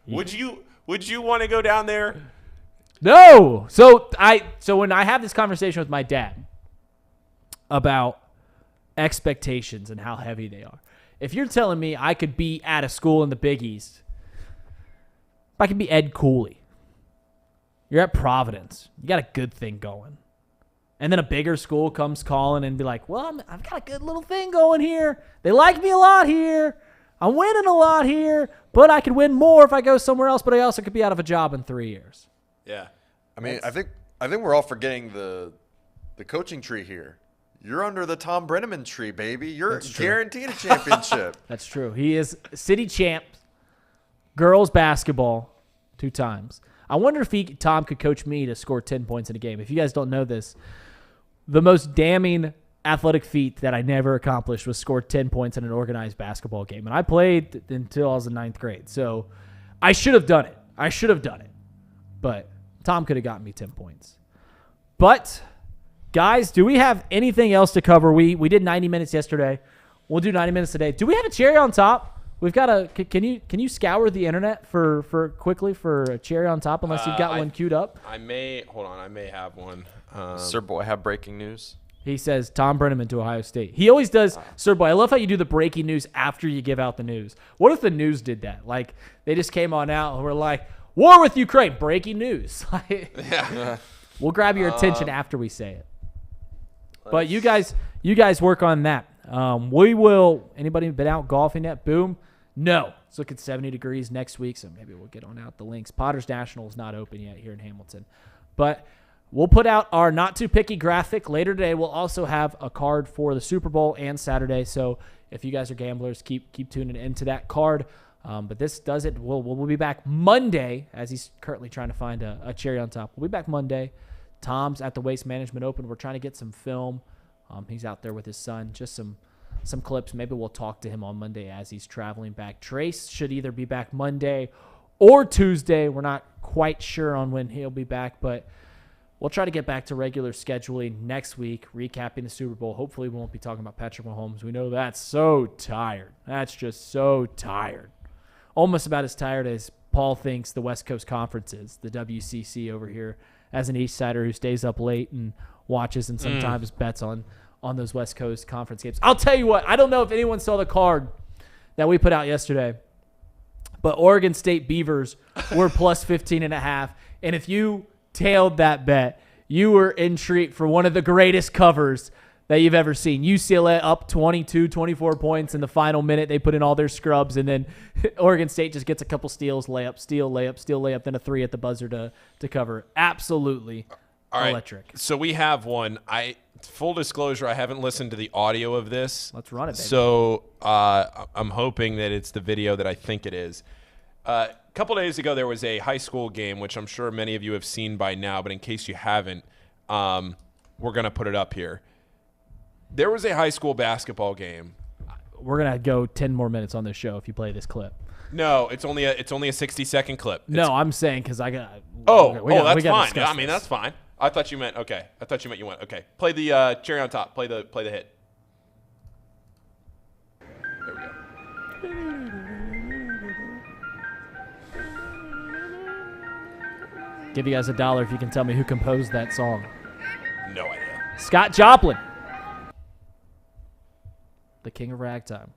Would you want to go down there? No. So when I have this conversation with my dad about expectations and how heavy they are, if you're telling me I could be at a school in the Big East, if I could be Ed Cooley, you're at Providence, you got a good thing going, and then a bigger school comes calling and be like, well, I've got a good little thing going here. They like me a lot here. I'm winning a lot here, but I could win more if I go somewhere else, but I also could be out of a job in 3 years. Yeah. I mean, I think we're all forgetting the coaching tree here. You're under the Thom Brennaman tree, baby. You're guaranteed a championship. That's true. He is city champ, girls basketball 2 times. I wonder if Thom could coach me to score 10 points in a game. If you guys don't know this, the most damning athletic feat that I never accomplished was score 10 points in an organized basketball game. And I played until I was in 9th grade. So I should have done it. But Thom could have gotten me 10 points. But, guys, do we have anything else to cover? We did 90 minutes yesterday. We'll do 90 minutes today. Do we have a cherry on top? We've got can you scour the internet for a cherry on top unless you've got one queued up? I may have one. Sir Boy, have breaking news. He says Thom Brennaman to Ohio State. He always does. Sir Boy, I love how you do the breaking news after you give out the news. What if the news did that? Like, they just came on out and were like, war with Ukraine, breaking news. Yeah. We'll grab your attention after we say it. But you guys work on that. We will. Anybody been out golfing yet? Boom. No. Let's look at 70 degrees next week, so maybe we'll get on out the links. Potters National is not open yet here in Hamilton. But we'll put out our not too picky graphic later today. We'll also have a card for the Super Bowl and Saturday. So if you guys are gamblers, keep tuning into that card. But this does it. We'll be back Monday, as he's currently trying to find a cherry on top. We'll be back Monday. Thom's at the Waste Management Open. We're trying to get some film. He's out there with his son. Just some clips. Maybe we'll talk to him on Monday as he's traveling back. Trace should either be back Monday or Tuesday. We're not quite sure on when he'll be back, but we'll try to get back to regular scheduling next week, recapping the Super Bowl. Hopefully we won't be talking about Patrick Mahomes. We know that's so tired. That's just so tired. Almost about as tired as Paul thinks the West Coast Conference is, the WCC over here, as an East Sider who stays up late and watches and sometimes bets on those West Coast Conference games. I'll tell you what, I don't know if anyone saw the card that we put out yesterday, but Oregon State Beavers were plus 15.5. And if you tailed that bet, you were in treat for one of the greatest covers that you've ever seen. UCLA up 22, 24 points in the final minute. They put in all their scrubs, and then Oregon State just gets a couple steals, layup, steal, layup, steal, layup, then a 3 at the buzzer to cover. Absolutely electric. Right. So we have one. Full disclosure, I haven't listened to the audio of this. Let's run it, baby. So I'm hoping that it's the video that I think it is. A couple days ago, there was a high school game, which I'm sure many of you have seen by now, but in case you haven't, we're going to put it up here. There was a high school basketball game. We're going to go 10 more minutes on this show if you play this clip. No, it's only a 60-second clip. No, I'm saying because I got. That's fine. I mean, that's fine. I thought you meant okay. I thought you meant you went okay. Play the cherry on top. Play the hit. There we go. Give you guys $1 if you can tell me who composed that song. No idea. Scott Joplin, the king of ragtime.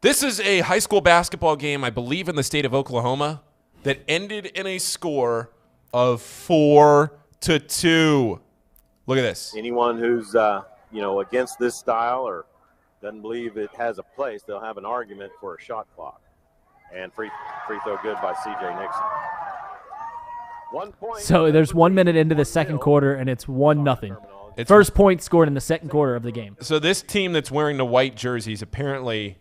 This is a high school basketball game, I believe, in the state of Oklahoma, that ended in a score of 4-2. Look at this. Anyone who's against this style or doesn't believe it has a place, they'll have an argument for a shot clock. And free throw good by C.J. Nixon. 1 point. So there's 1 minute into the second quarter, and it's 1-0. First point scored in the second quarter of the game. So this team that's wearing the white jerseys apparently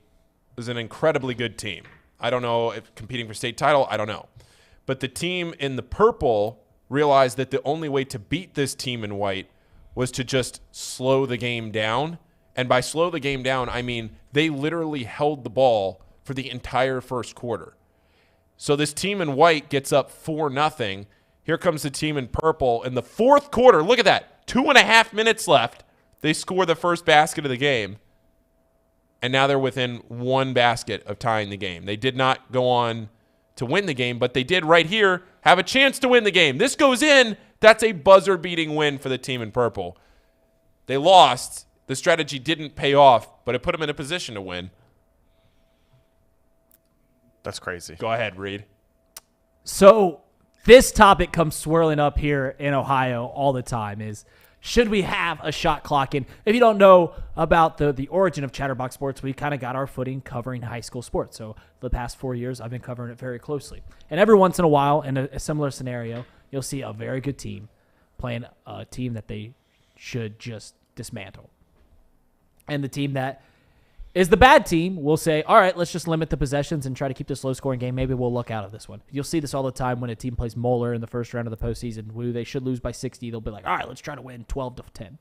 is an incredibly good team. I don't know if competing for state title, I don't know. But the team in the purple realized that the only way to beat this team in white was to just slow the game down. And by slow the game down, I mean they literally held the ball for the entire first quarter. So this team in white gets up 4-0. Here comes the team in purple in the fourth quarter. Look at that. 2.5 minutes left. They score the first basket of the game. And now they're within one basket of tying the game. They did not go on to win the game, but they did right here have a chance to win the game. This goes in. That's a buzzer-beating win for the team in purple. They lost. The strategy didn't pay off, but it put them in a position to win. That's crazy. Go ahead, Reed. So this topic comes swirling up here in Ohio all the time is, should we have a shot clock in? If you don't know about the origin of Chatterbox Sports, we kind of got our footing covering high school sports. So the past 4 years, I've been covering it very closely. And every once in a while, in a similar scenario, you'll see a very good team playing a team that they should just dismantle. And the team that is the bad team will say, all right, let's just limit the possessions and try to keep this low-scoring game. Maybe we'll look out of this one. You'll see this all the time when a team plays Moeller in the first round of the postseason. Who they should lose by 60. They'll be like, all right, let's try to win 12-10.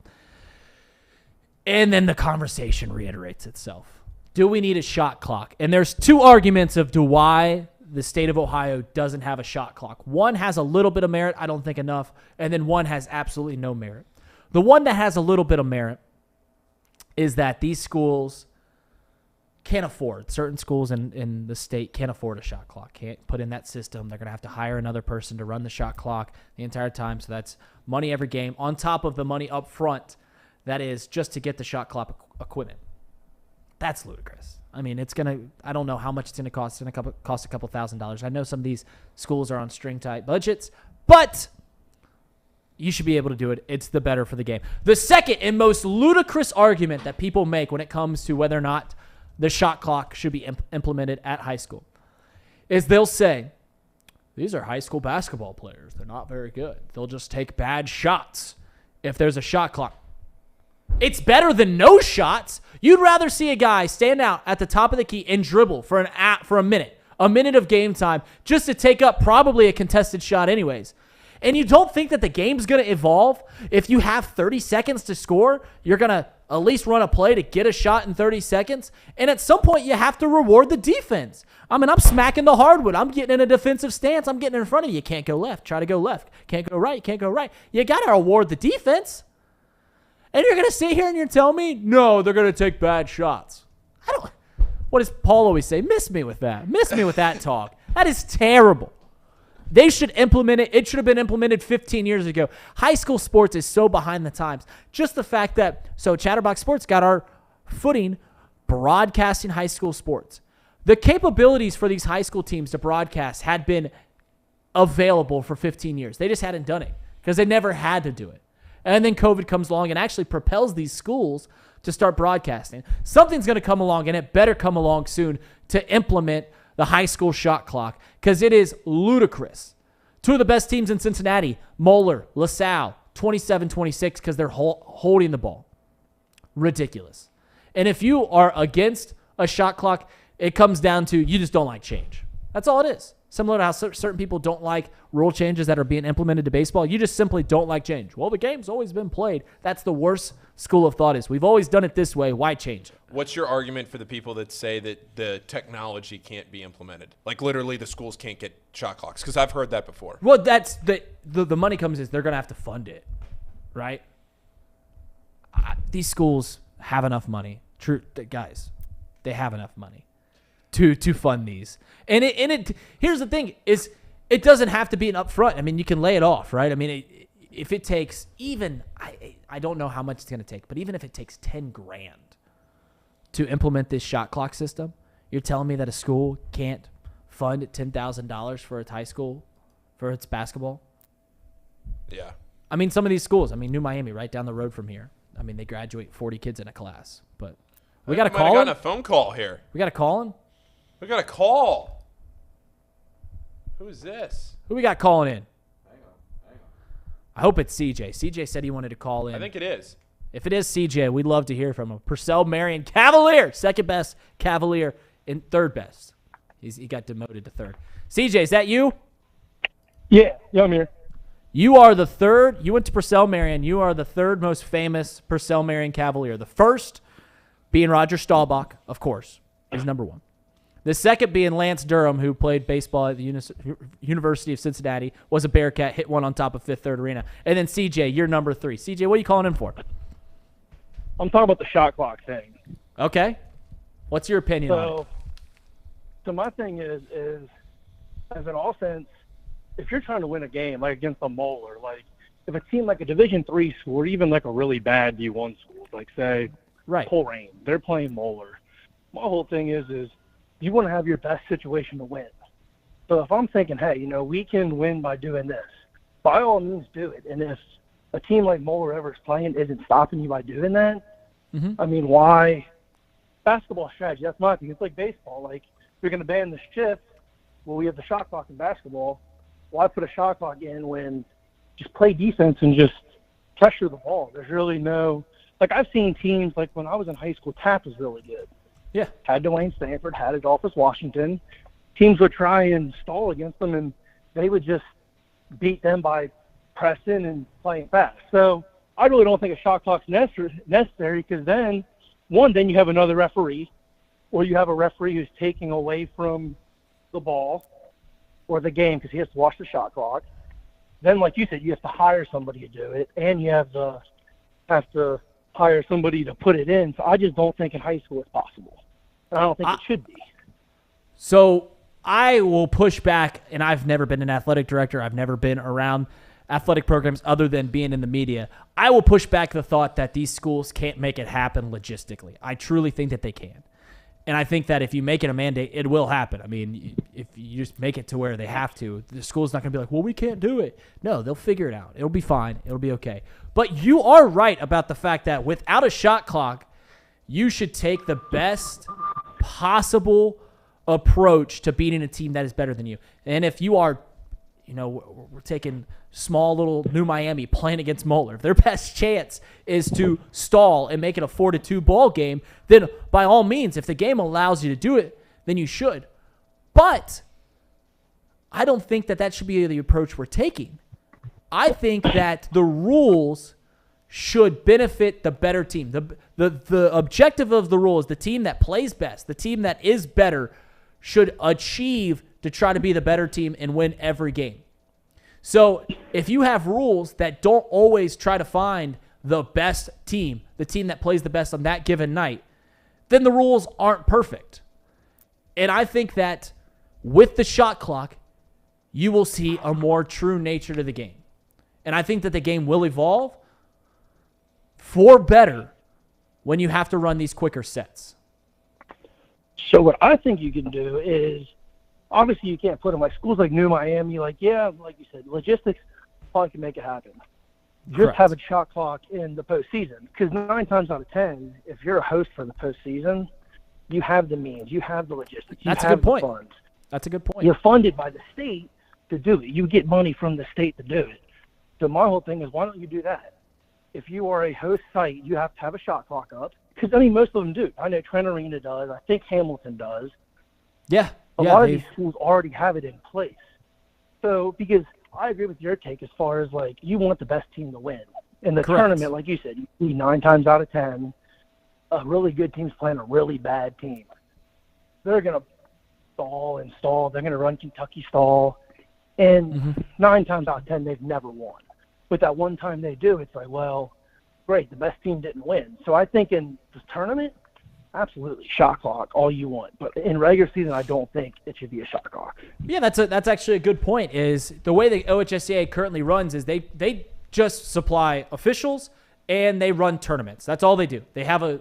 And then the conversation reiterates itself. Do we need a shot clock? And there's two arguments of why the state of Ohio doesn't have a shot clock. One has a little bit of merit, I don't think enough, and then one has absolutely no merit. The one that has a little bit of merit is that these schools can't afford. Certain schools in the state can't afford a shot clock, can't put in that system. They're going to have to hire another person to run the shot clock the entire time. So that's money every game on top of the money up front that is just to get the shot clock equipment. That's ludicrous. I mean, I don't know how much it's going to cost. It's going to cost a couple $1,000s. I know some of these schools are on string-tight budgets, but you should be able to do it. It's the better for the game. The second and most ludicrous argument that people make when it comes to whether or not the shot clock should be implemented at high school is they'll say, these are high school basketball players. They're not very good. They'll just take bad shots if there's a shot clock. It's better than no shots. You'd rather see a guy stand out at the top of the key and dribble for a minute of game time just to take up probably a contested shot anyways. And you don't think that the game's going to evolve? If you have 30 seconds to score, you're going to at least run a play to get a shot in 30 seconds. And at some point, you have to reward the defense. I mean, I'm smacking the hardwood. I'm getting in a defensive stance. I'm getting in front of you. Can't go left. Try to go left. Can't go right. Can't go right. You got to reward the defense. And you're going to sit here and you're telling me, no, they're going to take bad shots. What does Paul always say? Miss me with that. Miss me with that talk. That is terrible. They should implement it. It should have been implemented 15 years ago. High school sports is so behind the times. Just the fact that, so Chatterbox Sports got our footing broadcasting high school sports. The capabilities for these high school teams to broadcast had been available for 15 years. They just hadn't done it because they never had to do it. And then COVID comes along and actually propels these schools to start broadcasting. Something's going to come along, and it better come along soon to implement the high school shot clock, because it is ludicrous. Two of the best teams in Cincinnati, Moeller, LaSalle, 27-26, because they're holding the ball. Ridiculous. And if you are against a shot clock, it comes down to you just don't like change. That's all it is. Similar to how certain people don't like rule changes that are being implemented to baseball. You just simply don't like change. Well, the game's always been played. That's the worst school of thought is. We've always done it this way. Why change it? What's your argument for the people that say that the technology can't be implemented? Like literally the schools can't get shot clocks? Because I've heard that before. Well, that's the money comes is they're going to have to fund it, right? These schools have enough money. True, guys, they have enough money to fund these. And here's the thing is it doesn't have to be an upfront. I mean, you can lay it off, right? I mean, if it takes even, I don't know how much it's going to take, but even if it takes $10,000 to implement this shot clock system, you're telling me that a school can't fund $10,000 for its high school, for its basketball? Yeah. I mean, some of these schools, New Miami right down the road from here, I mean, they graduate 40 kids in a class. But we got a might have call. gotten a phone call here. We got a call in. We got a call. Who is this? Who we got calling in? I hope it's CJ. CJ said he wanted to call in. I think it is. If it is CJ, we'd love to hear from him. Purcell Marion Cavalier, second best Cavalier and third best. He got demoted to third. CJ, is that you? Yeah, I'm here. You are the third. You went to Purcell Marion. You are the third most famous Purcell Marion Cavalier. The first being Roger Staubach, of course, is number one. The second being Lance Durham, who played baseball at the University of Cincinnati, was a Bearcat, hit one on top of Fifth Third Arena. And then CJ, you're number three. CJ, what are you calling in for? I'm talking about the shot clock thing. Okay. What's your opinion on it? So my thing is as an offense, if you're trying to win a game, like against a Moeller, like if a team like a Division III school or even like a really bad D1 school, like say Coleraine, they're playing Moeller. My whole thing is you want to have your best situation to win. So if I'm thinking, hey, we can win by doing this, by all means do it. And if a team like Moeller Everest playing isn't stopping you by doing that, I mean, why? Basketball strategy, that's my thing. It's like baseball. Like, if you're going to ban the shift, well, we have the shot clock in basketball. Why put a shot clock in when just play defense and just pressure the ball? There's really no – like, I've seen teams, like when I was in high school, TAP was really good. Yeah. Had Dwayne Stanford, had Adolphus Washington. Teams would try and stall against them, and they would just beat them by pressing and playing fast. So I really don't think a shot clock's necessary because then you have another referee, or you have a referee who's taking away from the ball or the game because he has to watch the shot clock. Then, like you said, you have to hire somebody to do it, and you have to hire somebody to put it in. So I just don't think in high school it's possible. And I don't think it should be. So I will push back, and I've never been an athletic director. I've never been around athletic programs other than being in the media. I will push back the thought that these schools can't make it happen logistically. I truly think that they can. And I think that if you make it a mandate, it will happen. I mean, if you just make it to where they have to, the school's not going to be like, well, we can't do it. No, they'll figure it out. It'll be fine. It'll be okay. But you are right about the fact that without a shot clock, you should take the best possible approach to beating a team that is better than you. And if you are, we're taking small little New Miami playing against Moeller. If their best chance is to stall and make it a 4-2 ball game, then by all means, if the game allows you to do it, then you should. But I don't think that should be the approach we're taking. I think that the rules should benefit the better team. The objective of the rule is the team that plays best, the team that is better, should achieve to try to be the better team and win every game. So if you have rules that don't always try to find the best team, the team that plays the best on that given night, then the rules aren't perfect. And I think that with the shot clock, you will see a more true nature to the game. And I think that the game will evolve for better when you have to run these quicker sets. So what I think you can do is, obviously you can't put them like schools like New Miami, like you said, logistics probably can make it happen. Just Correct. have a shot clock in the postseason. Because 9 times out of 10, if you're a host for the postseason, you have the means, you have the logistics, you That's a have good point. the funds. That's a good point. You're funded by the state to do it. You get money from the state to do it. So my whole thing is, why don't you do that? If you are a host site, you have to have a shot clock up. Because, most of them do. I know Trent Arena does. I think Hamilton does. Yeah. A lot of these schools already have it in place. So, because I agree with your take as far as, you want the best team to win. In the Correct. tournament, like you said, you see 9 times out of 10, a really good team's playing a really bad team. They're going to stall and stall. They're going to run Kentucky stall. And 9 times out of 10, they've never won. But that one time they do, it's like, well, great, the best team didn't win. So I think in this tournament, absolutely, shot clock, all you want. But in regular season, I don't think it should be a shot clock. Yeah, that's actually a good point. Is the way the OHSCA currently runs is they just supply officials and they run tournaments. That's all they do. They have a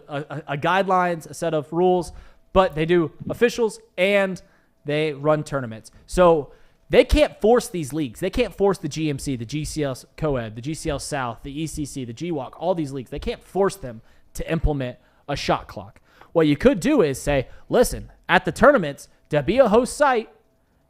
guidelines, a set of rules, but they do officials and they run tournaments. So They can't force these leagues. They can't force the GMC, the GCL Co-Ed, the GCL South, the ECC, the GWalk, all these leagues. They can't force them to implement a shot clock. What you could do is say, listen, at the tournaments, to be a host site,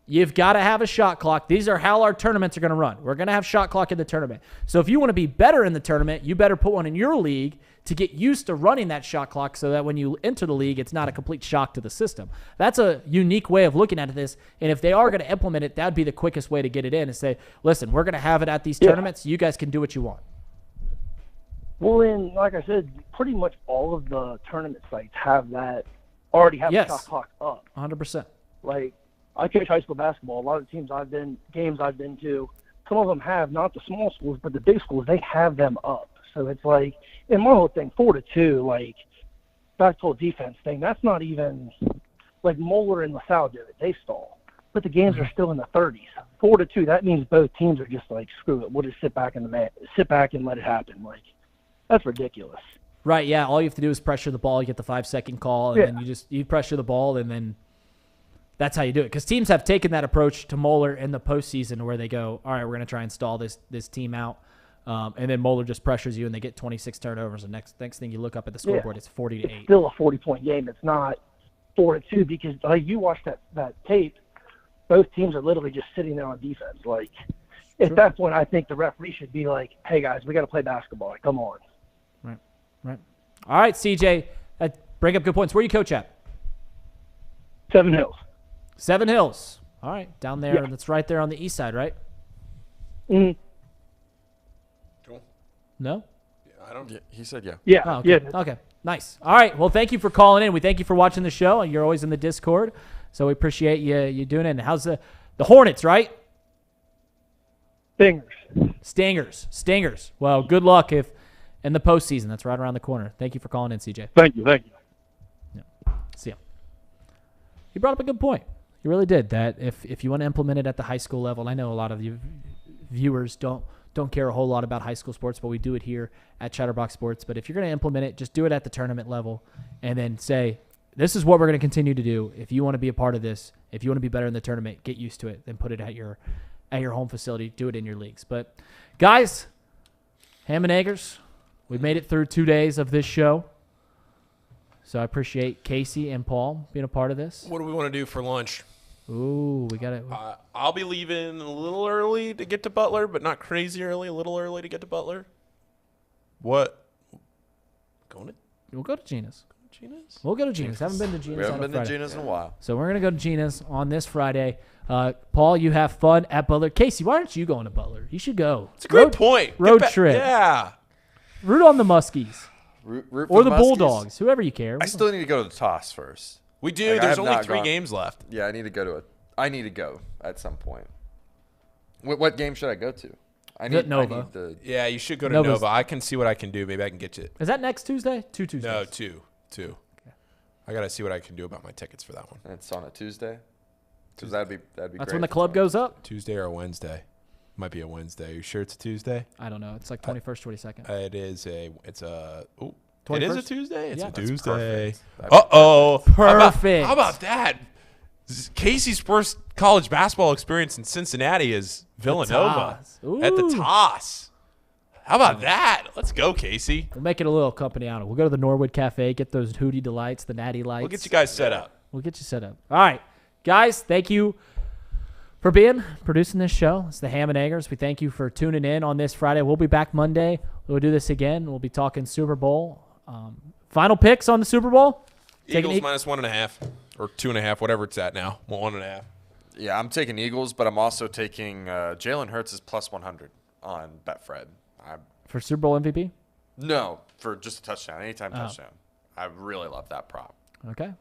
you've got to have a shot clock. These are how our tournaments are going to run. We're going to have shot clock in the tournament. So if you want to be better in the tournament, you better put one in your league to get used to running that shot clock so that when you enter the league, it's not a complete shock to the system. That's a unique way of looking at this. And if they are going to implement it, that would be the quickest way to get it in and say, listen, we're going to have it at these tournaments. You guys can do what you want. Well, and like I said, pretty much all of the tournament sites already have a shot clock up. 100%. Like, I coach high school basketball. A lot of the games I've been to, some of them have, not the small schools, but the big schools, they have them up. So it's like, and my whole thing, 4-2, like, back to the defense thing, that's not even, like, Moeller and LaSalle do it. They stall. But the games are still in the 30s. 4-2, that means both teams are just like, screw it. We'll just sit back and let it happen. Like, that's ridiculous. Right, yeah. All you have to do is pressure the ball. You get the 5-second call, and then you pressure the ball, and then that's how you do it. Because teams have taken that approach to Moeller in the postseason where they go, all right, we're going to try and stall this team out. And then Moeller just pressures you, and they get 26 turnovers. And next thing you look up at the scoreboard, it's 40-8. It's still a 40-point game. It's not 4-2 because you watch that tape, both teams are literally just sitting there on defense. Like, at that point, I think the referee should be like, hey, guys, we got to play basketball. Like, come on. Right. All right, CJ, bring up good points. Where you coach at? Seven Hills. Seven Hills. All right, down there. Yeah. That's right there on the east side, right? Mm-hmm. Cool. No? Yeah, I don't. Yeah, he said yeah. Yeah. Oh, okay. Yeah. Okay. Nice. All right. Well, thank you for calling in. We thank you for watching the show. You're always in the Discord, so we appreciate you doing it. And how's the Hornets, right? Stingers. Well, good luck in the postseason. That's right around the corner. Thank you for calling in, CJ. Thank you. Yeah. See ya. He brought up a good point. He really did. That if you want to implement it at the high school level, I know a lot of you viewers don't care a whole lot about high school sports, but we do it here at Chatterbox Sports. But if you're going to implement it, just do it at the tournament level and then say, this is what we're going to continue to do. If you want to be a part of this, if you want to be better in the tournament, get used to it. Then put it at your home facility. Do it in your leagues. But, guys, Ham and Eggers, we made it through 2 days of this show. So I appreciate Casey and Paul being a part of this. What do we want to do for lunch? Ooh, we got it. I'll be leaving a little early to get to Butler, but not crazy early. A little early to get to Butler. What? We'll go to Gina's. Gina's? We'll go to Gina's. Haven't been to Gina's. We haven't been to Friday. Gina's in a while. So we're going to go to Gina's on this Friday. Paul, you have fun at Butler. Casey, why aren't you going to Butler? You should go. It's a great point. Road trip. Yeah. Root on the Muskies. Root or the Muskies. Bulldogs. Whoever you care. I still need to go to the toss first. We do. There's only 3 games left. Yeah, I need to go at some point. What game should I go to? Nova. Yeah, you should go to Nova's. Nova. I can see what I can do. Maybe I can get you. Is that next Tuesday? 2 Tuesdays. No, 2. Okay. I got to see what I can do about my tickets for that one. And it's on a Tuesday? Because that'd be That's great when the club goes up? Tuesday or a Wednesday. Might be a Wednesday. Are you sure it's a Tuesday? I don't know. It's like 21st, 22nd. It is a 21st? It is a Tuesday? It's Yeah. a That's Tuesday. perfect. Uh-oh. Perfect. How about that? Casey's first college basketball experience in Cincinnati is Villanova at the toss. How about that? Let's go, Casey. We'll make it a little company out of it. We'll go to the Norwood Cafe, get those Hootie Delights, the Natty Lights. We'll get you guys set up. We'll get you set up. All right. Guys, thank you for producing this show. It's the Ham and Eggers. We thank you for tuning in on this Friday. We'll be back Monday. We'll do this again. We'll be talking Super Bowl. Final picks on the Super Bowl? Eagles minus 1.5 or 2.5, whatever it's at now. 1.5. Yeah, I'm taking Eagles, but I'm also taking Jalen Hurts is plus 100 on Betfred. For Super Bowl MVP? No, for just a touchdown, anytime touchdown. I really love that prop. Okay.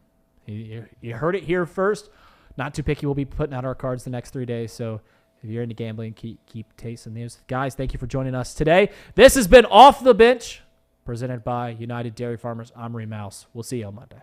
You heard it here first. Not too picky. We'll be putting out our cards the next 3 days. So if you're into gambling, keep tasting these. Guys, thank you for joining us today. This has been Off the Bench, presented by United Dairy Farmers. I'm Reed Mouse. We'll see you on Monday.